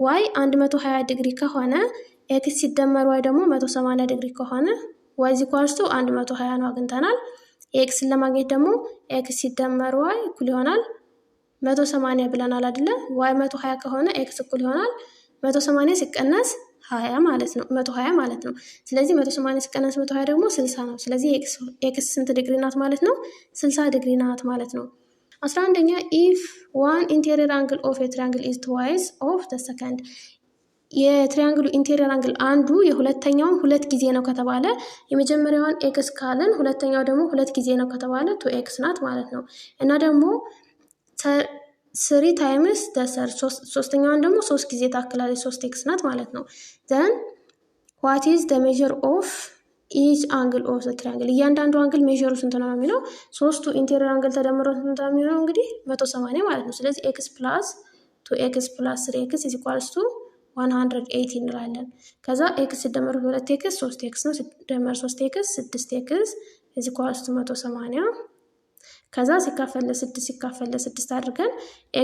y 120 ዲግሪ ከሆነ x ሲደመር y ደግሞ 180 ዲግሪ ከሆነ y = 120 ነው አግኝተናል። x ለማግኘት ደግሞ x ሲደመር y እኩል ይሆናል 180 ብለናል አይደለ? y 120 ከሆነ x እኩል ይሆናል 180 ሲቀነስ 20 ማለት ነው 120 ማለት ነው። ስለዚህ 180 ሲቀነስ 120 ደግሞ 60 ነው። ስለዚህ x ስንት ዲግሪ ናት ማለት ነው? 60 ዲግሪ ናት ማለት ነው። 11ኛ if one interior angle of a triangle is twice of the second የትሪያንግሉ ኢንቴሪየር አንግል አንዱ የሁለተኛውን 2 ጊዜ ነው ከተባለ የመጀመሪያውን x ካለን ሁለተኛው ደግሞ 2 ጊዜ ነው ከተባለ 2x ናት ማለት ነው። እና ደግሞ 3 times the third ሶስተኛውን ደግሞ 3 ጊዜ ታክላለች 3x ናት ማለት ነው። then what is the measure of each angle of the triangle እያንዳንዱ አንግል ሜዠሩ ስንት ነው የሚለው ሶስቱ ኢንቴሪየር አንግል ተደምሮ ስንት ነው የሚሆነው? እንግዲህ 180 ማለት ነው። ስለዚህ x + 2x + 3x = 180 እንላለን። ከዛ x ሲደመር 2x 3x ነው። ሲደመር 3x 6x = 180። ከዛ ሲካፈል ለ6 አድርገን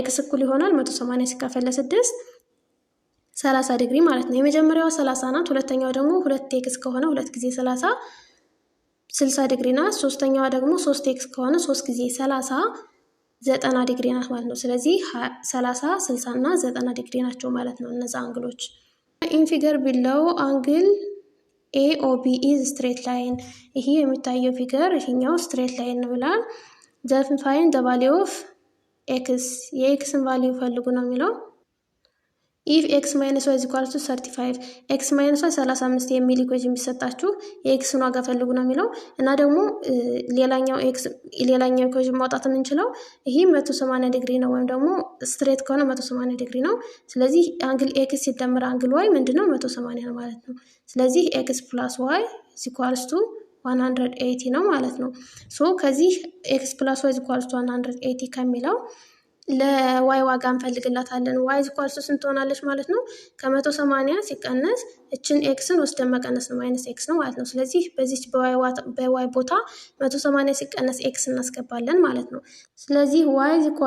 x እኩል ይሆናል 180 ሲካፈል ለ6 30 ዲግሪ ማለት ነው። የመጀመሪያው 30 ናት። ሁለተኛው ደግሞ 2x ከሆነ 2 ጊዜ 30 60 ዲግሪ ናት። ሶስተኛዋ ደግሞ 3x ከሆነ 3 ጊዜ 30 90 ዲግሪ ናት ማለት ነው። ስለዚህ 30 60 እና 90 ዲግሪ ናቸው ማለት ነው እነዛ አንግሎች። ኢን ፊገር ቢለው አንግል AOB is straight line ይሄ የሚታየው ፊገር ይሄኛው ስትሬት ላይን ነው ይላል። then find the value of x የኤክስን ቫልዩ ፈልጉ ነው የሚለው። if x minus y = 35 x minus y 35 የሚል ኢኩዌሽን ቢሰጣችሁ የኤክስን ዋጋ ፈልጉ ነው የሚለው። እና ደግሞ ሌላኛው ኢኩዌሽን ማውጣት የምንችለው ይሄ 180 ዲግሪ ነው ወይም ደግሞ ስትሬት ከሆነ 180 ዲግሪ ነው። ስለዚህ አንግል x ሲደመር አንግል y ምንድነው 180 ነው ማለት ነው። ስለዚህ x + y = 180 ነው ማለት ነው። ሶ ከዚህ x + y = 180 ከሚለው ለy ዋጋ እንፈልግላታለን። y = ስንት ሆናለች ማለት ነው? ከ180 ሲቀነስ እችን xን ወስደን መቀነስ ነው -x ነው ማለት ነው። ስለዚህ በዚች በy ቦታ 180 ሲቀነስ x እናስገባለን ማለት ነው። ስለዚህ y =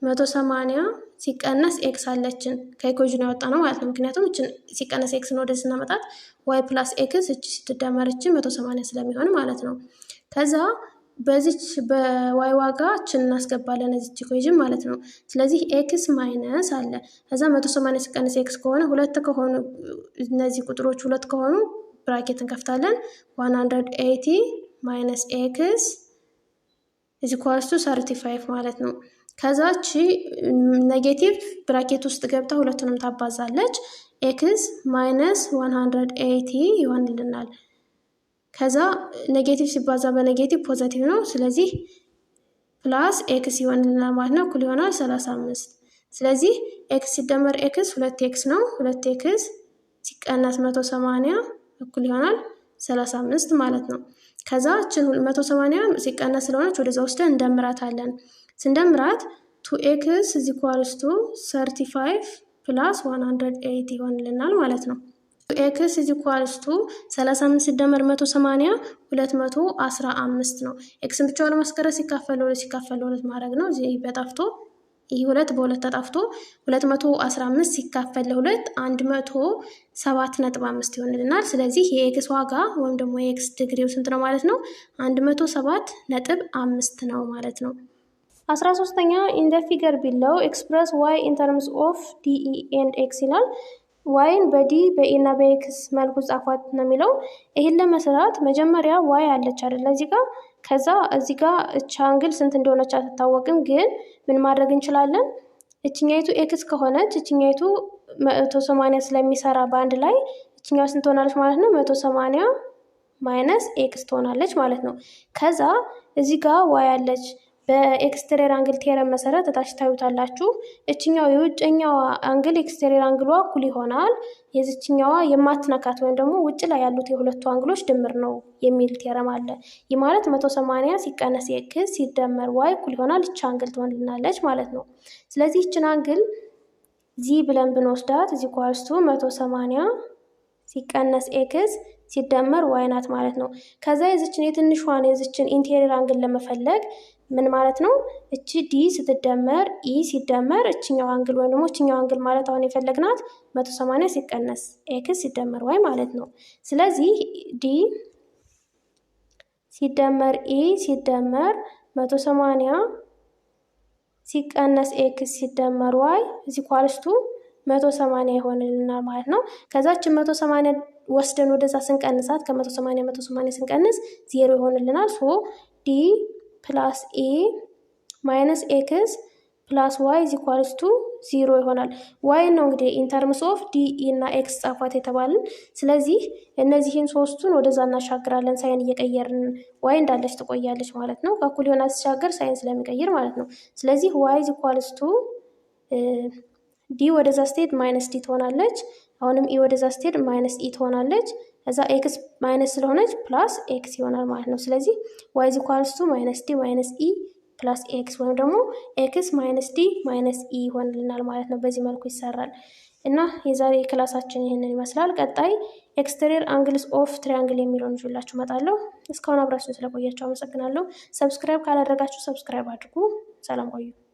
180 ሲቀነስ x አለችን ከኢኩዌሽኑ ያወጣ ነው ማለት ነው። ምክንያቱም እችን ሲቀነስ x ነው ወደዚህ እናመጣት y + x እቺ ስትደመር እቺ 180 ስለሚሆን ማለት ነው። ከዛ በዚች በy ዋጋ እችን እናስገባለን እዚች ኢኩዌሽን ማለት ነው። ስለዚህ x ማይነስ አለ ከዛ 180 ሲቀነስ x ከሆነ ሁለት ከሆኑ እነዚህ ቁጥሮች ሁለት ከሆኑ ብራኬት እንከፍታለን 180 ማይነስ x = 35 ማለት ነው። ከዛቺ ኔጌቲቭ ብራኬት ውስጥ ገብታ ሁለቱንም ታባዛለች x ማይነስ 180 ይሆንልናል። ከዛ ኔጌቲቭ ሲባዛ በኔጌቲቭ ፖዚቲቭ ነው። ስለዚህ ፕላስ x ይሆንልናል ማለት ነው። እኩል ይሆናል 35። ስለዚህ x ሲደመር x 2x ነው። 2x ሲቀነስ 180 እኩል ይሆናል 35 ማለት ነው። ከዛ እችን 180 ሲቀነስ ስለሆነች ወደዛ ወስደን እንደምራታለን። ስንደምራት 2x = 35 + 180 ይሆንልናል ማለት ነው። x = 35 ሲደመር 180 215 ነው። xን ብቻውን ለማስቀረት ሲካፈል ለሁለት ማድረግ ነው። እዚህ በጣፍቶ ይህ 2 በ2 ተጣፍቶ 215 ሲካፈል ለ2 107.5 ይሆንልናል። ስለዚህ የኤክስ ዋጋ ወይም ደግሞ የኤክስ ዲግሪው ስንት ነው ማለት ነው? 107.5 ነው ማለት ነው። 13ኛ ኢን ዘ ፊገር ቢለው ኤክስፕረስ ዋይ ኢን ተርምስ ኦፍ ዲኢ ኤንድ ኤክስ ይላል። ዋይን በዲ በኢ እና በኤክስ መልኩ ጻፏት ነው የሚለው። ይህን ለመስራት መጀመሪያ ዋይ አለች አይደለ እዚህ ጋር። ከዛ እዚህ ጋር እቺ አንግል ስንት እንደሆነች አትታወቅም፣ ግን ምን ማድረግ እንችላለን? እችኛይቱ ኤክስ ከሆነች እችኛይቱ 180 ስለሚሰራ በአንድ ላይ እችኛዋ ስንት ትሆናለች ማለት ነው? 180 ማይነስ ኤክስ ትሆናለች ማለት ነው። ከዛ እዚህ ጋር ዋይ አለች። በኤክስተሪየር አንግል ቴረም መሰረት እታች ታዩታላችሁ። እችኛው የውጭኛዋ አንግል ኤክስተሪየር አንግሏ እኩል ይሆናል የዚችኛዋ የማትነካት ወይም ደግሞ ውጭ ላይ ያሉት የሁለቱ አንግሎች ድምር ነው የሚል ቴረም አለ። ይህ ማለት 180 ሲቀነስ ኤክስ ሲደመር ዋይ እኩል ይሆናል ይቺ አንግል ትሆንልናለች ማለት ነው። ስለዚህ ይችን አንግል ዚ ብለን ብንወስዳት እዚህ ኳልስቱ 180 ሲቀነስ ኤክስ ሲደመር ዋይ ናት ማለት ነው። ከዛ የዚችን የትንሿን የዚችን ኢንቴሪየር አንግል ለመፈለግ ምን ማለት ነው? እቺ ዲ ስትደመር ኢ ሲደመር እችኛው አንግል ወይም ደግሞ እችኛው አንግል ማለት አሁን የፈለግናት 180 ሲቀነስ ኤክስ ሲደመር ዋይ ማለት ነው። ስለዚህ ዲ ሲደመር ኢ ሲደመር 180 ሲቀነስ ኤክስ ሲደመር ዋይ እዚህ ኳልስቱ 180 ይሆንልናል ማለት ነው። ከዛችን 180 ወስደን ወደዛ ስንቀንሳት ከ180 ስንቀንስ 0 ይሆንልናል። ሶ ዲ ፕላስ ኤ ማይነስ ኤክስ ፕላስ ዋይ ኢዝ ኢኳልስ ቱ 0 ይሆናል። ዋይ ነው እንግዲህ ኢንተርምስ ኦፍ ዲ እና ኤክስ ጻፏት የተባልን። ስለዚህ እነዚህን ሶስቱን ወደዛ እናሻግራለን ሳይን እየቀየርን ዋይ እንዳለች ትቆያለች ማለት ነው። ከእኩል የሆነ አስሻገር ሳይን ስለሚቀይር ማለት ነው። ስለዚህ ዋይ ኢዝ ኢኳልስ ቱ ዲ ወደዛ ስትሄድ ማይነስ ዲ ትሆናለች። አሁንም ኢ ወደዛ ስትሄድ ማይነስ ኢ ትሆናለች። ከዛ ኤክስ ማይነስ ስለሆነች ፕላስ ኤክስ ይሆናል ማለት ነው። ስለዚህ ዋይ ኢዝ ኢኳልስ ቱ ማይነስ ዲ ማይነስ ኢ ፕላስ ኤክስ ወይም ደግሞ ኤክስ ማይነስ ዲ ማይነስ ኢ ይሆንልናል ማለት ነው። በዚህ መልኩ ይሰራል እና የዛሬ ክላሳችን ይህንን ይመስላል። ቀጣይ ኤክስተሪየር አንግልስ ኦፍ ትሪያንግል የሚለውን ይዤላችሁ እመጣለሁ። እስካሁን አብራችሁን ስለቆያችሁ አመሰግናለሁ። ሰብስክራይብ ካላደረጋችሁ ሰብስክራይብ አድርጉ። ሰላም ቆዩ።